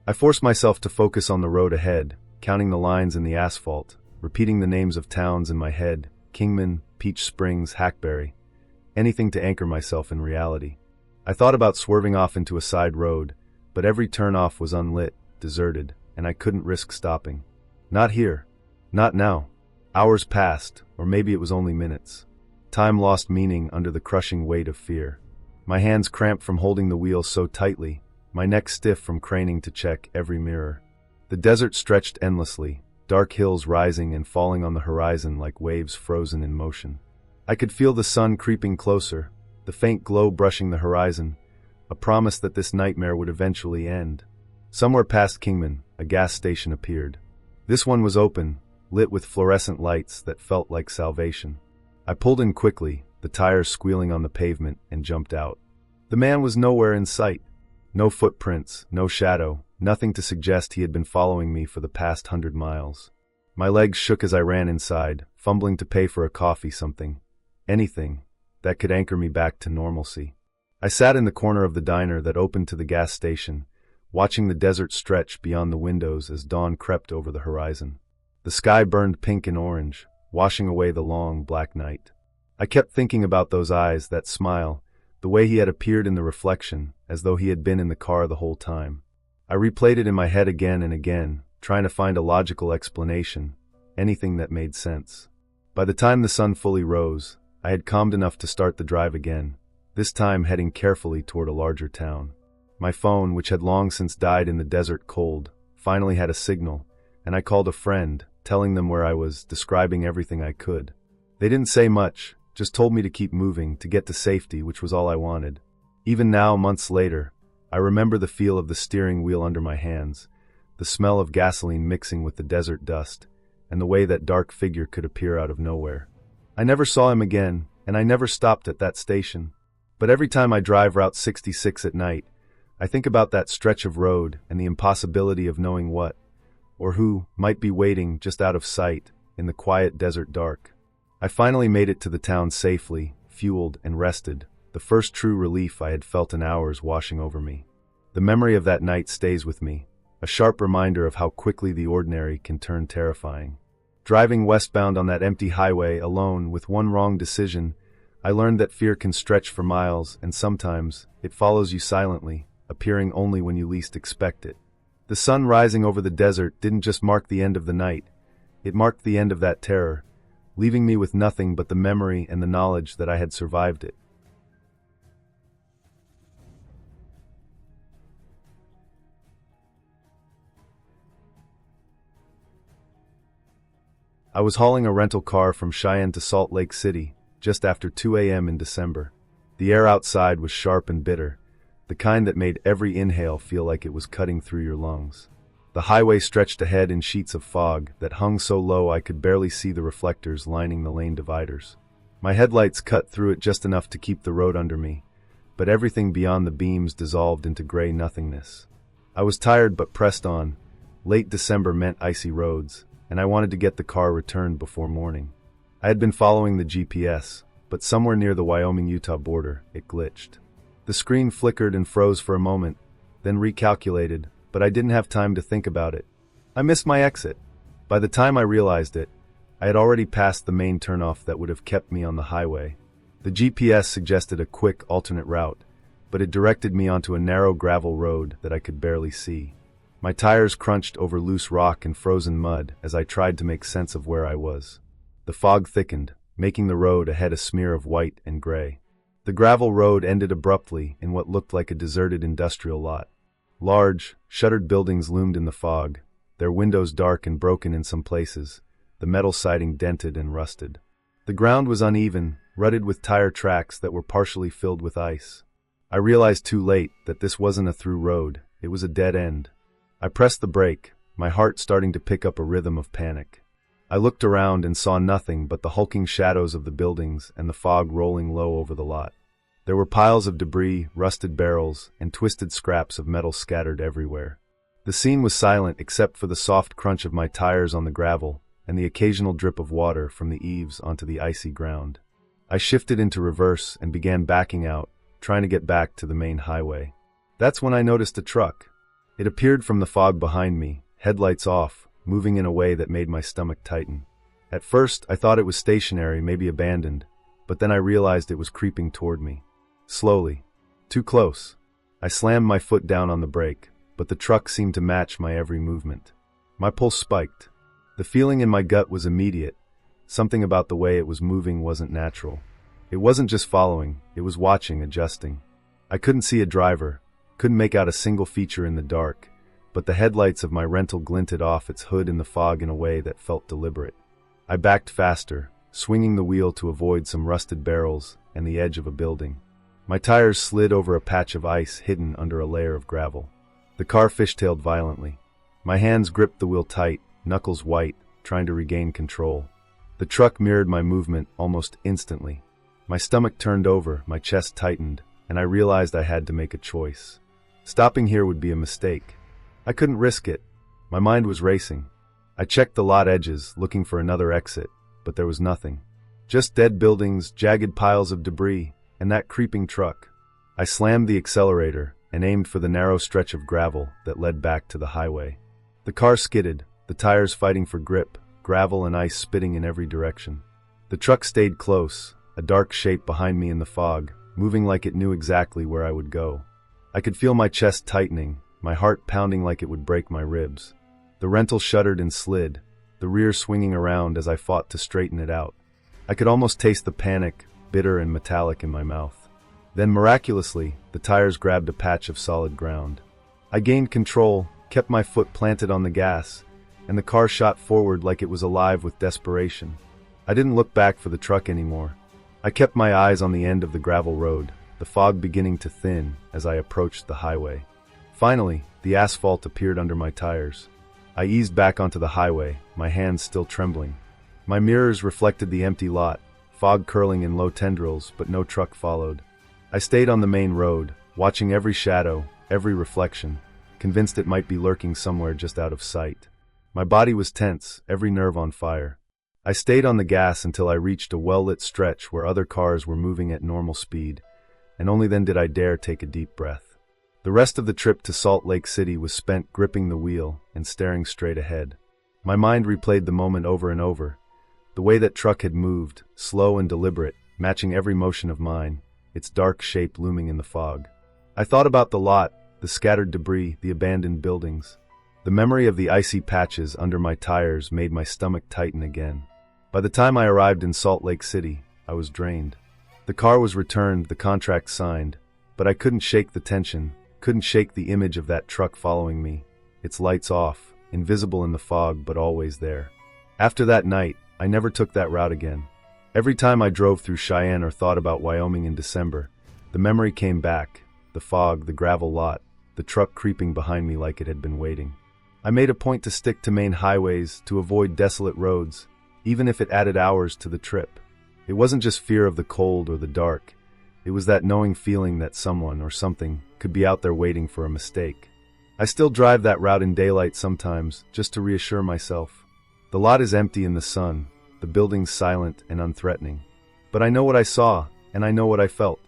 I forced myself to focus on the road ahead, counting the lines in the asphalt, repeating the names of towns in my head, Kingman, Peach Springs, Hackberry, anything to anchor myself in reality. I thought about swerving off into a side road, but every turnoff was unlit, deserted, and I couldn't risk stopping. Not here. Not now. Hours passed, or maybe it was only minutes. Time lost meaning under the crushing weight of fear. My hands cramped from holding the wheel so tightly, my neck stiff from craning to check every mirror. The desert stretched endlessly, dark hills rising and falling on the horizon like waves frozen in motion. I could feel the sun creeping closer, the faint glow brushing the horizon, a promise that this nightmare would eventually end. Somewhere past Kingman, a gas station appeared. This one was open, lit with fluorescent lights that felt like salvation. I pulled in quickly, the tires squealing on the pavement, and jumped out. The man was nowhere in sight. No footprints, no shadow, nothing to suggest he had been following me for the past 100 miles. My legs shook as I ran inside, fumbling to pay for a coffee, anything, that could anchor me back to normalcy. I sat in the corner of the diner that opened to the gas station, watching the desert stretch beyond the windows as dawn crept over the horizon. The sky burned pink and orange, washing away the long, black night. I kept thinking about those eyes, that smile, the way he had appeared in the reflection, as though he had been in the car the whole time. I replayed it in my head again and again, trying to find a logical explanation, anything that made sense. By the time the sun fully rose, I had calmed enough to start the drive again, this time heading carefully toward a larger town. My phone, which had long since died in the desert cold, finally had a signal, and I called a friend, telling them where I was, describing everything I could. They didn't say much, just told me to keep moving, to get to safety, which was all I wanted. Even now, months later, I remember the feel of the steering wheel under my hands, the smell of gasoline mixing with the desert dust, and the way that dark figure could appear out of nowhere. I never saw him again, and I never stopped at that station. But every time I drive Route 66 at night, I think about that stretch of road and the impossibility of knowing what, or who, might be waiting just out of sight in the quiet desert dark. I finally made it to the town safely, fueled and rested, the first true relief I had felt in hours washing over me. The memory of that night stays with me, a sharp reminder of how quickly the ordinary can turn terrifying. Driving westbound on that empty highway alone with one wrong decision, I learned that fear can stretch for miles, and sometimes it follows you silently, appearing only when you least expect it. The sun rising over the desert didn't just mark the end of the night, it marked the end of that terror, leaving me with nothing but the memory and the knowledge that I had survived it. I was hauling a rental car from Cheyenne to Salt Lake City, just after 2 a.m. in December. The air outside was sharp and bitter, the kind that made every inhale feel like it was cutting through your lungs. The highway stretched ahead in sheets of fog that hung so low I could barely see the reflectors lining the lane dividers. My headlights cut through it just enough to keep the road under me, but everything beyond the beams dissolved into gray nothingness. I was tired but pressed on. Late December meant icy roads, and I wanted to get the car returned before morning. I had been following the GPS, but somewhere near the Wyoming-Utah border, it glitched. The screen flickered and froze for a moment, then recalculated, but I didn't have time to think about it. I missed my exit. By the time I realized it, I had already passed the main turnoff that would have kept me on the highway. The GPS suggested a quick alternate route, but it directed me onto a narrow gravel road that I could barely see. My tires crunched over loose rock and frozen mud as I tried to make sense of where I was. The fog thickened, making the road ahead a smear of white and gray. The gravel road ended abruptly in what looked like a deserted industrial lot. Large, shuttered buildings loomed in the fog, their windows dark and broken in some places, the metal siding dented and rusted. The ground was uneven, rutted with tire tracks that were partially filled with ice. I realized too late that this wasn't a through road, it was a dead end. I pressed the brake, my heart starting to pick up a rhythm of panic. I looked around and saw nothing but the hulking shadows of the buildings and the fog rolling low over the lot. There were piles of debris, rusted barrels, and twisted scraps of metal scattered everywhere. The scene was silent except for the soft crunch of my tires on the gravel and the occasional drip of water from the eaves onto the icy ground. I shifted into reverse and began backing out, trying to get back to the main highway. That's when I noticed a truck. It appeared from the fog behind me, headlights off, moving in a way that made my stomach tighten. At first, I thought it was stationary, maybe abandoned, but then I realized it was creeping toward me. Slowly. Too close. I slammed my foot down on the brake, but the truck seemed to match my every movement. My pulse spiked. The feeling in my gut was immediate. Something about the way it was moving wasn't natural. It wasn't just following, it was watching, adjusting. I couldn't see a driver, couldn't make out a single feature in the dark, but the headlights of my rental glinted off its hood in the fog in a way that felt deliberate. I backed faster, swinging the wheel to avoid some rusted barrels and the edge of a building. My tires slid over a patch of ice hidden under a layer of gravel. The car fishtailed violently. My hands gripped the wheel tight, knuckles white, trying to regain control. The truck mirrored my movement almost instantly. My stomach turned over, my chest tightened, and I realized I had to make a choice. Stopping here would be a mistake. I couldn't risk it. My mind was racing. I checked the lot edges, looking for another exit, but there was nothing. Just dead buildings, jagged piles of debris, and that creeping truck. I slammed the accelerator and aimed for the narrow stretch of gravel that led back to the highway. The car skidded, the tires fighting for grip, gravel and ice spitting in every direction. The truck stayed close, a dark shape behind me in the fog, moving like it knew exactly where I would go. I could feel my chest tightening, my heart pounding like it would break my ribs. The rental shuddered and slid, the rear swinging around as I fought to straighten it out. I could almost taste the panic, bitter and metallic, in my mouth. Then miraculously, the tires grabbed a patch of solid ground. I gained control, kept my foot planted on the gas, and the car shot forward like it was alive with desperation. I didn't look back for the truck anymore. I kept my eyes on the end of the gravel road, the fog beginning to thin as I approached the highway. Finally, the asphalt appeared under my tires. I eased back onto the highway, my hands still trembling. My mirrors reflected the empty lot, fog curling in low tendrils, but no truck followed. I stayed on the main road, watching every shadow, every reflection, convinced it might be lurking somewhere just out of sight. My body was tense, every nerve on fire. I stayed on the gas until I reached a well-lit stretch where other cars were moving at normal speed, and only then did I dare take a deep breath. The rest of the trip to Salt Lake City was spent gripping the wheel and staring straight ahead. My mind replayed the moment over and over, the way that truck had moved, slow and deliberate, matching every motion of mine, its dark shape looming in the fog. I thought about the lot, the scattered debris, the abandoned buildings. The memory of the icy patches under my tires made my stomach tighten again. By the time I arrived in Salt Lake City, I was drained. The car was returned, the contract signed, but I couldn't shake the tension, couldn't shake the image of that truck following me, its lights off, invisible in the fog but always there. After that night, I never took that route again. Every time I drove through Cheyenne or thought about Wyoming in December, the memory came back, the fog, the gravel lot, the truck creeping behind me like it had been waiting. I made a point to stick to main highways, to avoid desolate roads, even if it added hours to the trip. It wasn't just fear of the cold or the dark, It was that knowing feeling that someone or something could be out there waiting for a mistake. I still drive that route in daylight sometimes, just to reassure myself. The lot is empty in the sun, the buildings silent and unthreatening. But I know what I saw, and I know what I felt.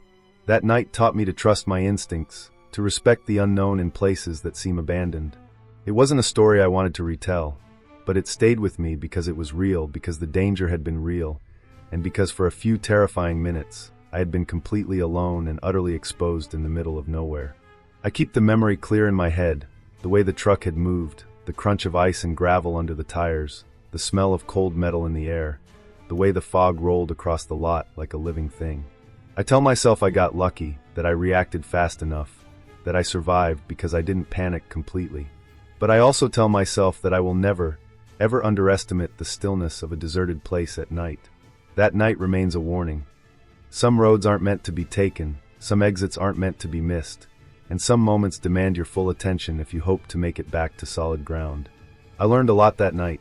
That night taught me to trust my instincts, to respect the unknown in places that seem abandoned. It wasn't a story I wanted to retell, but it stayed with me because it was real, because the danger had been real, and because for a few terrifying minutes, I had been completely alone and utterly exposed in the middle of nowhere. I keep the memory clear in my head, the way the truck had moved, the crunch of ice and gravel under the tires, the smell of cold metal in the air, the way the fog rolled across the lot like a living thing. I tell myself I got lucky, that I reacted fast enough, that I survived because I didn't panic completely. But I also tell myself that I will never, ever underestimate the stillness of a deserted place at night. That night remains a warning. Some roads aren't meant to be taken, some exits aren't meant to be missed, and some moments demand your full attention if you hope to make it back to solid ground. I learned a lot that night.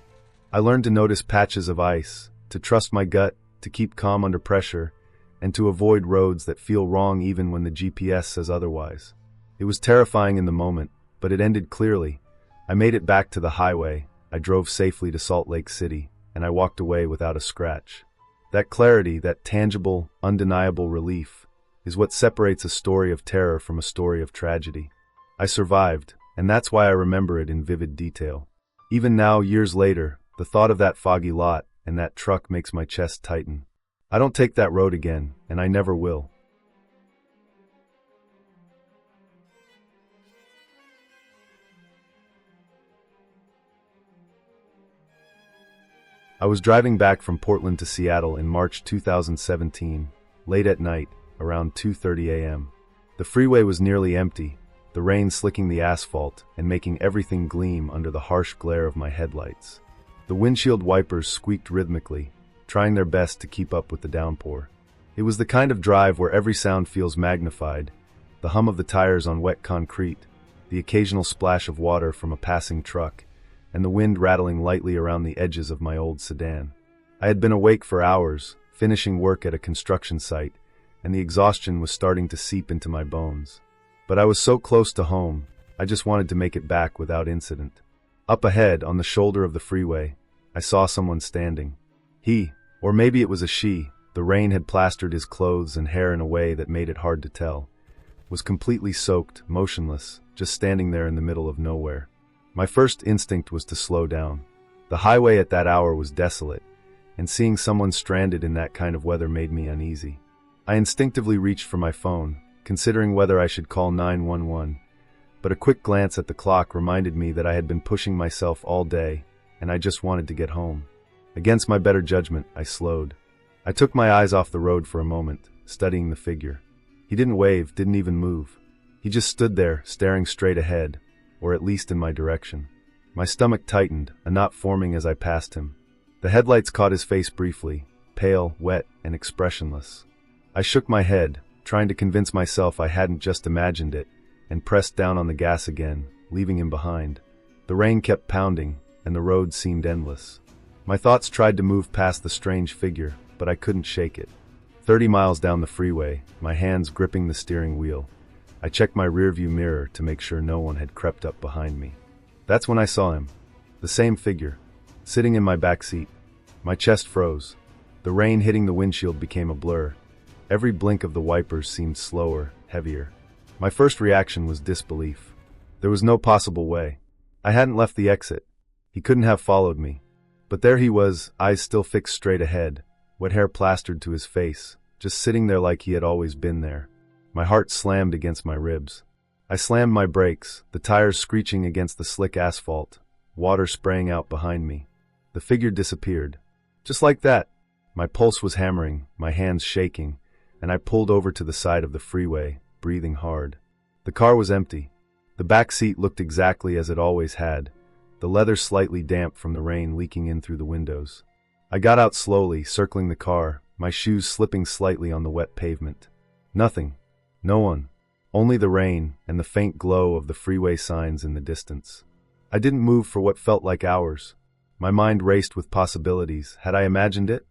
I learned to notice patches of ice, to trust my gut, to keep calm under pressure, and to avoid roads that feel wrong even when the GPS says otherwise. It was terrifying in the moment, but it ended clearly. I made it back to the highway, I drove safely to Salt Lake City, and I walked away without a scratch. That clarity, that tangible, undeniable relief, is what separates a story of terror from a story of tragedy. I survived, and that's why I remember it in vivid detail. Even now, years later, the thought of that foggy lot and that truck makes my chest tighten. I don't take that road again, and I never will. I was driving back from Portland to Seattle in March 2017, late at night, around 2:30 a.m. The freeway was nearly empty, the rain slicking the asphalt and making everything gleam under the harsh glare of my headlights. The windshield wipers squeaked rhythmically, trying their best to keep up with the downpour. It was the kind of drive where every sound feels magnified, the hum of the tires on wet concrete, the occasional splash of water from a passing truck, and the wind rattling lightly around the edges of my old sedan. I had been awake for hours, finishing work at a construction site, and the exhaustion was starting to seep into my bones. But I was so close to home, I just wanted to make it back without incident. Up ahead, on the shoulder of the freeway, I saw someone standing. He, or maybe it was a she, the rain had plastered his clothes and hair in a way that made it hard to tell, was completely soaked, motionless, just standing there in the middle of nowhere. My first instinct was to slow down. The highway at that hour was desolate, and seeing someone stranded in that kind of weather made me uneasy. I instinctively reached for my phone, considering whether I should call 911, but a quick glance at the clock reminded me that I had been pushing myself all day, and I just wanted to get home. Against my better judgment, I slowed. I took my eyes off the road for a moment, studying the figure. He didn't wave, didn't even move. He just stood there, staring straight ahead, or at least in my direction. My stomach tightened, a knot forming as I passed him. The headlights caught his face briefly, pale, wet, and expressionless. I shook my head, trying to convince myself I hadn't just imagined it, and pressed down on the gas again, leaving him behind. The rain kept pounding, and the road seemed endless. My thoughts tried to move past the strange figure, but I couldn't shake it. 30 miles down the freeway, my hands gripping the steering wheel, I checked my rearview mirror to make sure no one had crept up behind me. That's when I saw him. The same figure, sitting in my back seat. My chest froze. The rain hitting the windshield became a blur. Every blink of the wipers seemed slower, heavier. My first reaction was disbelief. There was no possible way. I hadn't left the exit. He couldn't have followed me. But there he was, eyes still fixed straight ahead, wet hair plastered to his face, just sitting there like he had always been there. My heart slammed against my ribs. I slammed my brakes, the tires screeching against the slick asphalt, water spraying out behind me. The figure disappeared. Just like that. My pulse was hammering, my hands shaking, and I pulled over to the side of the freeway, breathing hard. The car was empty. The back seat looked exactly as it always had, the leather slightly damp from the rain leaking in through the windows. I got out slowly, circling the car, my shoes slipping slightly on the wet pavement. Nothing. No one. Only the rain and the faint glow of the freeway signs in the distance. I didn't move for what felt like hours. My mind raced with possibilities. Had I imagined it?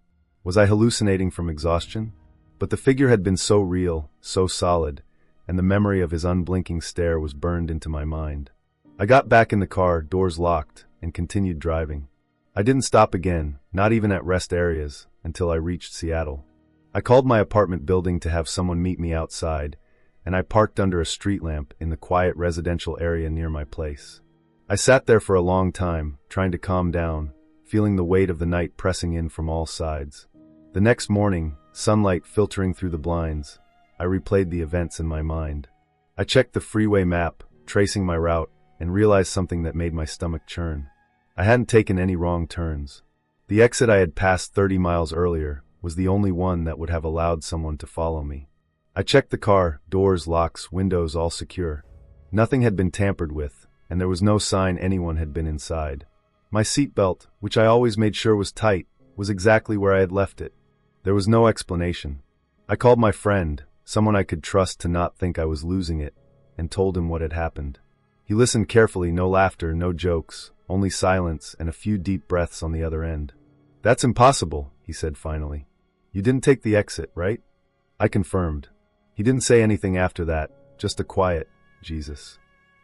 Was I hallucinating from exhaustion? But the figure had been so real, so solid, and the memory of his unblinking stare was burned into my mind. I got back in the car, doors locked, and continued driving. I didn't stop again, not even at rest areas, until I reached Seattle. I called my apartment building to have someone meet me outside, and I parked under a street lamp in the quiet residential area near my place. I sat there for a long time, trying to calm down, feeling the weight of the night pressing in from all sides. The next morning, sunlight filtering through the blinds, I replayed the events in my mind. I checked the freeway map, tracing my route, and realized something that made my stomach churn. I hadn't taken any wrong turns. The exit I had passed 30 miles earlier was the only one that would have allowed someone to follow me. I checked the car, doors, locks, windows all secure. Nothing had been tampered with, and there was no sign anyone had been inside. My seatbelt, which I always made sure was tight, was exactly where I had left it. There was no explanation. I called my friend, someone I could trust to not think I was losing it, and told him what had happened. He listened carefully, no laughter, no jokes, only silence and a few deep breaths on the other end. "That's impossible," he said finally. "You didn't take the exit, right?" I confirmed. He didn't say anything after that, just a quiet, "Jesus."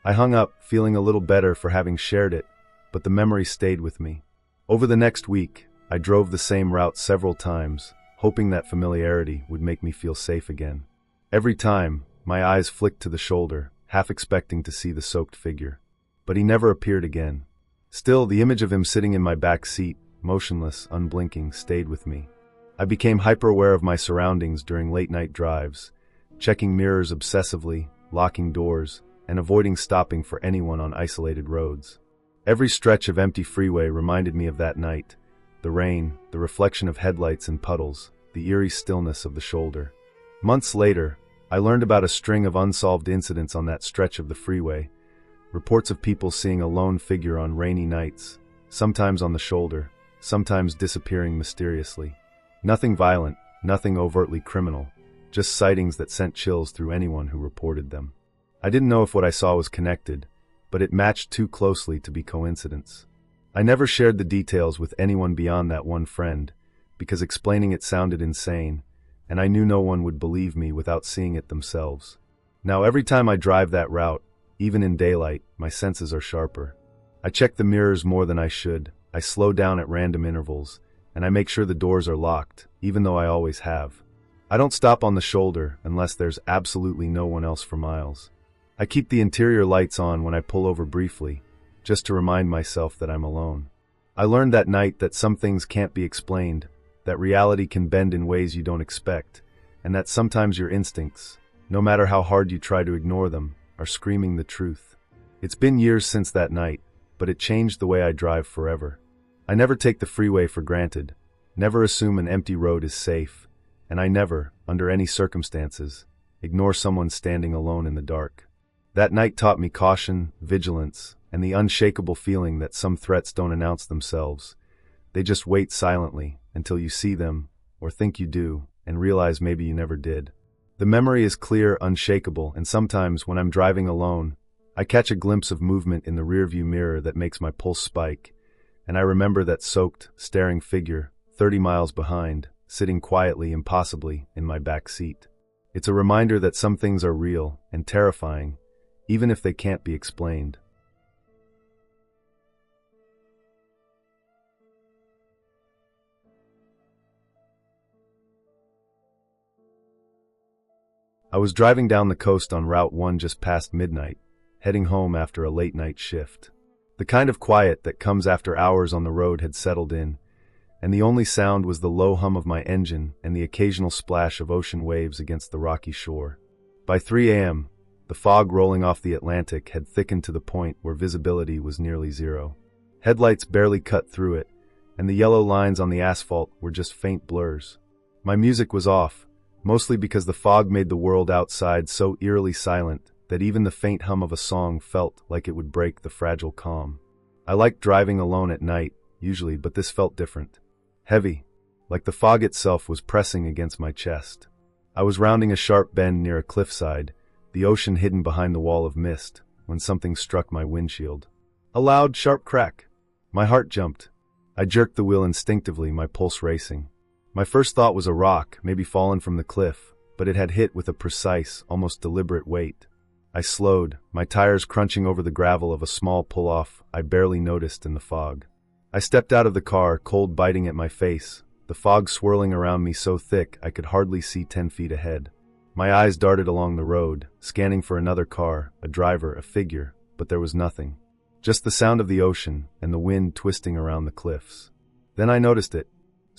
I hung up, feeling a little better for having shared it, but the memory stayed with me. Over the next week, I drove the same route several times, hoping that familiarity would make me feel safe again. Every time, my eyes flicked to the shoulder, half expecting to see the soaked figure. But he never appeared again. Still, the image of him sitting in my back seat, motionless, unblinking, stayed with me. I became hyper-aware of my surroundings during late-night drives, checking mirrors obsessively, locking doors, and avoiding stopping for anyone on isolated roads. Every stretch of empty freeway reminded me of that night. The rain, the reflection of headlights in puddles, the eerie stillness of the shoulder. Months later, I learned about a string of unsolved incidents on that stretch of the freeway. Reports of people seeing a lone figure on rainy nights, sometimes on the shoulder, sometimes disappearing mysteriously. Nothing violent, nothing overtly criminal, just sightings that sent chills through anyone who reported them. I didn't know if what I saw was connected, but it matched too closely to be coincidence. I never shared the details with anyone beyond that one friend, because explaining it sounded insane, and I knew no one would believe me without seeing it themselves. Now every time I drive that route, even in daylight, my senses are sharper. I check the mirrors more than I should, I slow down at random intervals, and I make sure the doors are locked, even though I always have. I don't stop on the shoulder unless there's absolutely no one else for miles. I keep the interior lights on when I pull over briefly, just to remind myself that I'm alone. I learned that night that some things can't be explained, that reality can bend in ways you don't expect, and that sometimes your instincts, no matter how hard you try to ignore them, are screaming the truth. It's been years since that night, but it changed the way I drive forever. I never take the freeway for granted, never assume an empty road is safe, and I never, under any circumstances, ignore someone standing alone in the dark. That night taught me caution, vigilance, and the unshakable feeling that some threats don't announce themselves. They just wait silently until you see them, or think you do, and realize maybe you never did. The memory is clear, unshakable, and sometimes when I'm driving alone, I catch a glimpse of movement in the rearview mirror that makes my pulse spike, and I remember that soaked, staring figure, 30 miles behind, sitting quietly, impossibly, in my back seat. It's a reminder that some things are real and terrifying, even if they can't be explained. I was driving down the coast on Route 1 just past midnight, heading home after a late-night shift. The kind of quiet that comes after hours on the road had settled in, and the only sound was the low hum of my engine and the occasional splash of ocean waves against the rocky shore. By 3 a.m., the fog rolling off the Atlantic had thickened to the point where visibility was nearly zero. Headlights barely cut through it, and the yellow lines on the asphalt were just faint blurs. My music was off, mostly because the fog made the world outside so eerily silent that even the faint hum of a song felt like it would break the fragile calm. I liked driving alone at night, usually, but this felt different. Heavy, like the fog itself was pressing against my chest. I was rounding a sharp bend near a cliffside, the ocean hidden behind the wall of mist, when something struck my windshield. A loud, sharp crack. My heart jumped. I jerked the wheel instinctively, my pulse racing. My first thought was a rock, maybe fallen from the cliff, but it had hit with a precise, almost deliberate weight. I slowed, my tires crunching over the gravel of a small pull-off I barely noticed in the fog. I stepped out of the car, cold biting at my face, the fog swirling around me so thick I could hardly see 10 feet ahead. My eyes darted along the road, scanning for another car, a driver, a figure, but there was nothing. Just the sound of the ocean and the wind twisting around the cliffs. Then I noticed it.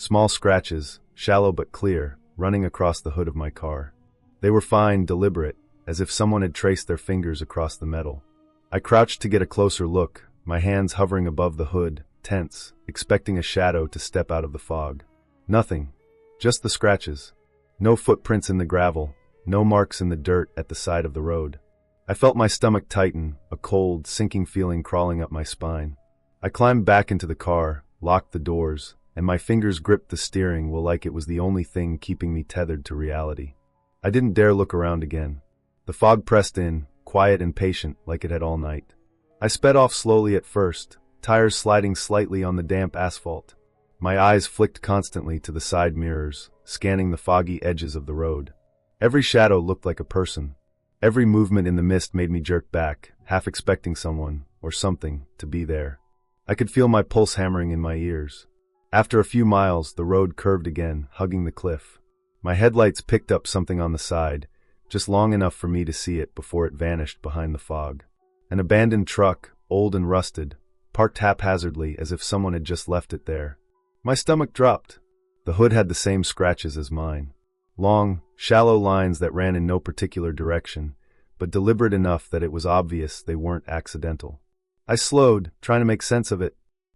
Small scratches, shallow but clear, running across the hood of my car. They were fine, deliberate, as if someone had traced their fingers across the metal. I crouched to get a closer look, my hands hovering above the hood, tense, expecting a shadow to step out of the fog. Nothing. Just the scratches. No footprints in the gravel, no marks in the dirt at the side of the road. I felt my stomach tighten, a cold, sinking feeling crawling up my spine. I climbed back into the car, locked the doors, and my fingers gripped the steering wheel like it was the only thing keeping me tethered to reality. I didn't dare look around again. The fog pressed in, quiet and patient like it had all night. I sped off slowly at first, tires sliding slightly on the damp asphalt. My eyes flicked constantly to the side mirrors, scanning the foggy edges of the road. Every shadow looked like a person. Every movement in the mist made me jerk back, half expecting someone, or something, to be there. I could feel my pulse hammering in my ears. After a few miles, the road curved again, hugging the cliff. My headlights picked up something on the side, just long enough for me to see it before it vanished behind the fog. An abandoned truck, old and rusted, parked haphazardly as if someone had just left it there. My stomach dropped. The hood had the same scratches as mine. Long, shallow lines that ran in no particular direction, but deliberate enough that it was obvious they weren't accidental. I slowed, trying to make sense of it.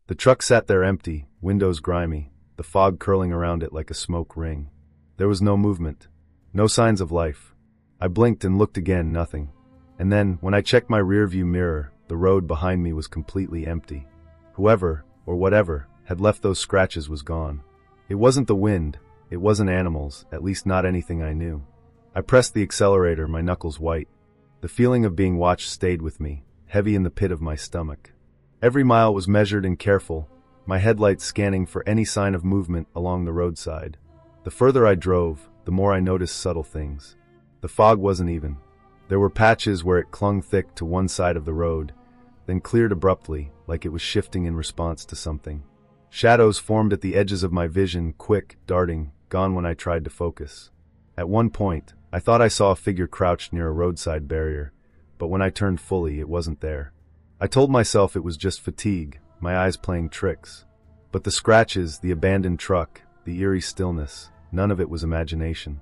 The truck sat there empty, windows grimy, the fog curling around it like a smoke ring. There was no movement, no signs of life. I blinked and looked again, nothing. And then, when I checked my rearview mirror, the road behind me was completely empty. Whoever, or whatever, had left those scratches was gone. It wasn't the wind. It wasn't animals, at least not anything I knew. I pressed the accelerator, my knuckles white. The feeling of being watched stayed with me, heavy in the pit of my stomach. Every mile was measured and careful, my headlights scanning for any sign of movement along the roadside. The further I drove, the more I noticed subtle things. The fog wasn't even. There were patches where it clung thick to one side of the road, then cleared abruptly, like it was shifting in response to something. Shadows formed at the edges of my vision, quick, darting, gone when I tried to focus. At one point, I thought I saw a figure crouched near a roadside barrier, but when I turned fully, it wasn't there. I told myself it was just fatigue, my eyes playing tricks. But the scratches, the abandoned truck, the eerie stillness, none of it was imagination.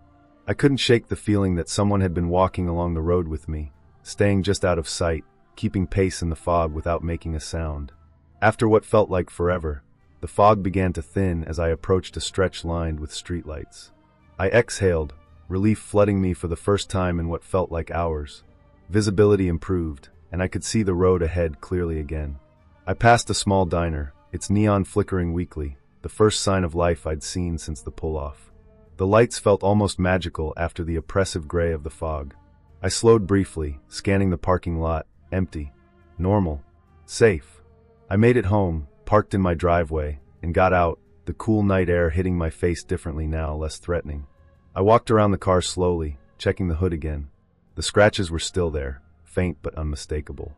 I couldn't shake the feeling that someone had been walking along the road with me, staying just out of sight, keeping pace in the fog without making a sound. After what felt like forever, the fog began to thin as I approached a stretch lined with streetlights. I exhaled, relief flooding me for the first time in what felt like hours. Visibility improved, and I could see the road ahead clearly again. I passed a small diner, its neon flickering weakly, the first sign of life I'd seen since the pull-off. The lights felt almost magical after the oppressive gray of the fog. I slowed briefly, scanning the parking lot, empty, normal, safe. I made it home, parked in my driveway, and got out, the cool night air hitting my face differently now, less threatening. I walked around the car slowly, checking the hood again. The scratches were still there, faint but unmistakable.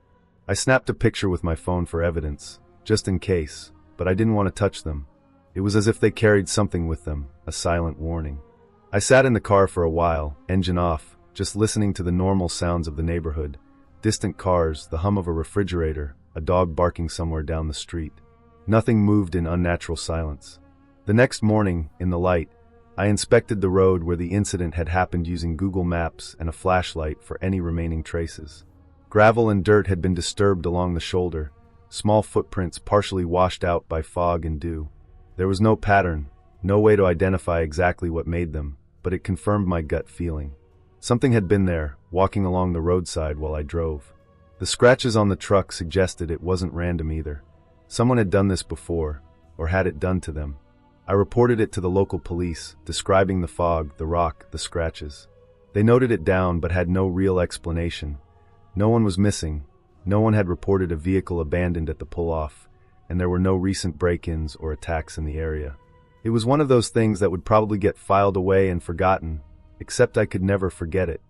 I snapped a picture with my phone for evidence, just in case, but I didn't want to touch them. It was as if they carried something with them, a silent warning. I sat in the car for a while, engine off, just listening to the normal sounds of the neighborhood. Distant cars, the hum of a refrigerator, a dog barking somewhere down the street. Nothing moved in unnatural silence. The next morning, in the light, I inspected the road where the incident had happened using Google Maps and a flashlight for any remaining traces. Gravel and dirt had been disturbed along the shoulder, small footprints partially washed out by fog and dew. There was no pattern, no way to identify exactly what made them, but it confirmed my gut feeling. Something had been there, walking along the roadside while I drove. The scratches on the truck suggested it wasn't random either. Someone had done this before, or had it done to them. I reported it to the local police, describing the fog, the rock, the scratches. They noted it down but had no real explanation. No one was missing, no one had reported a vehicle abandoned at the pull-off, and there were no recent break-ins or attacks in the area. It was one of those things that would probably get filed away and forgotten, except I could never forget it.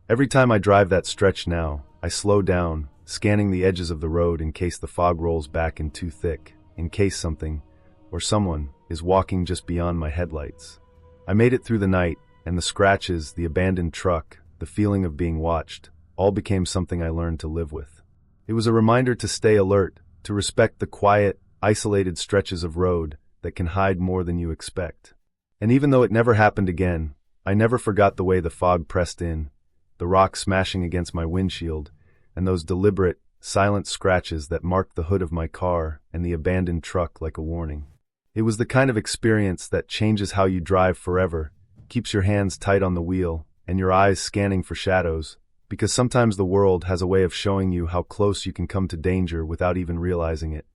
Every time I drive that stretch now, I slow down, scanning the edges of the road in case the fog rolls back in too thick, in case something, or someone, is walking just beyond my headlights. I made it through the night, and the scratches, the abandoned truck, the feeling of being watched, all became something I learned to live with. It was a reminder to stay alert, to respect the quiet, isolated stretches of road that can hide more than you expect. And even though it never happened again, I never forgot the way the fog pressed in, the rocks smashing against my windshield, and those deliberate, silent scratches that marked the hood of my car and the abandoned truck like a warning. It was the kind of experience that changes how you drive forever, keeps your hands tight on the wheel, and your eyes scanning for shadows, because sometimes the world has a way of showing you how close you can come to danger without even realizing it.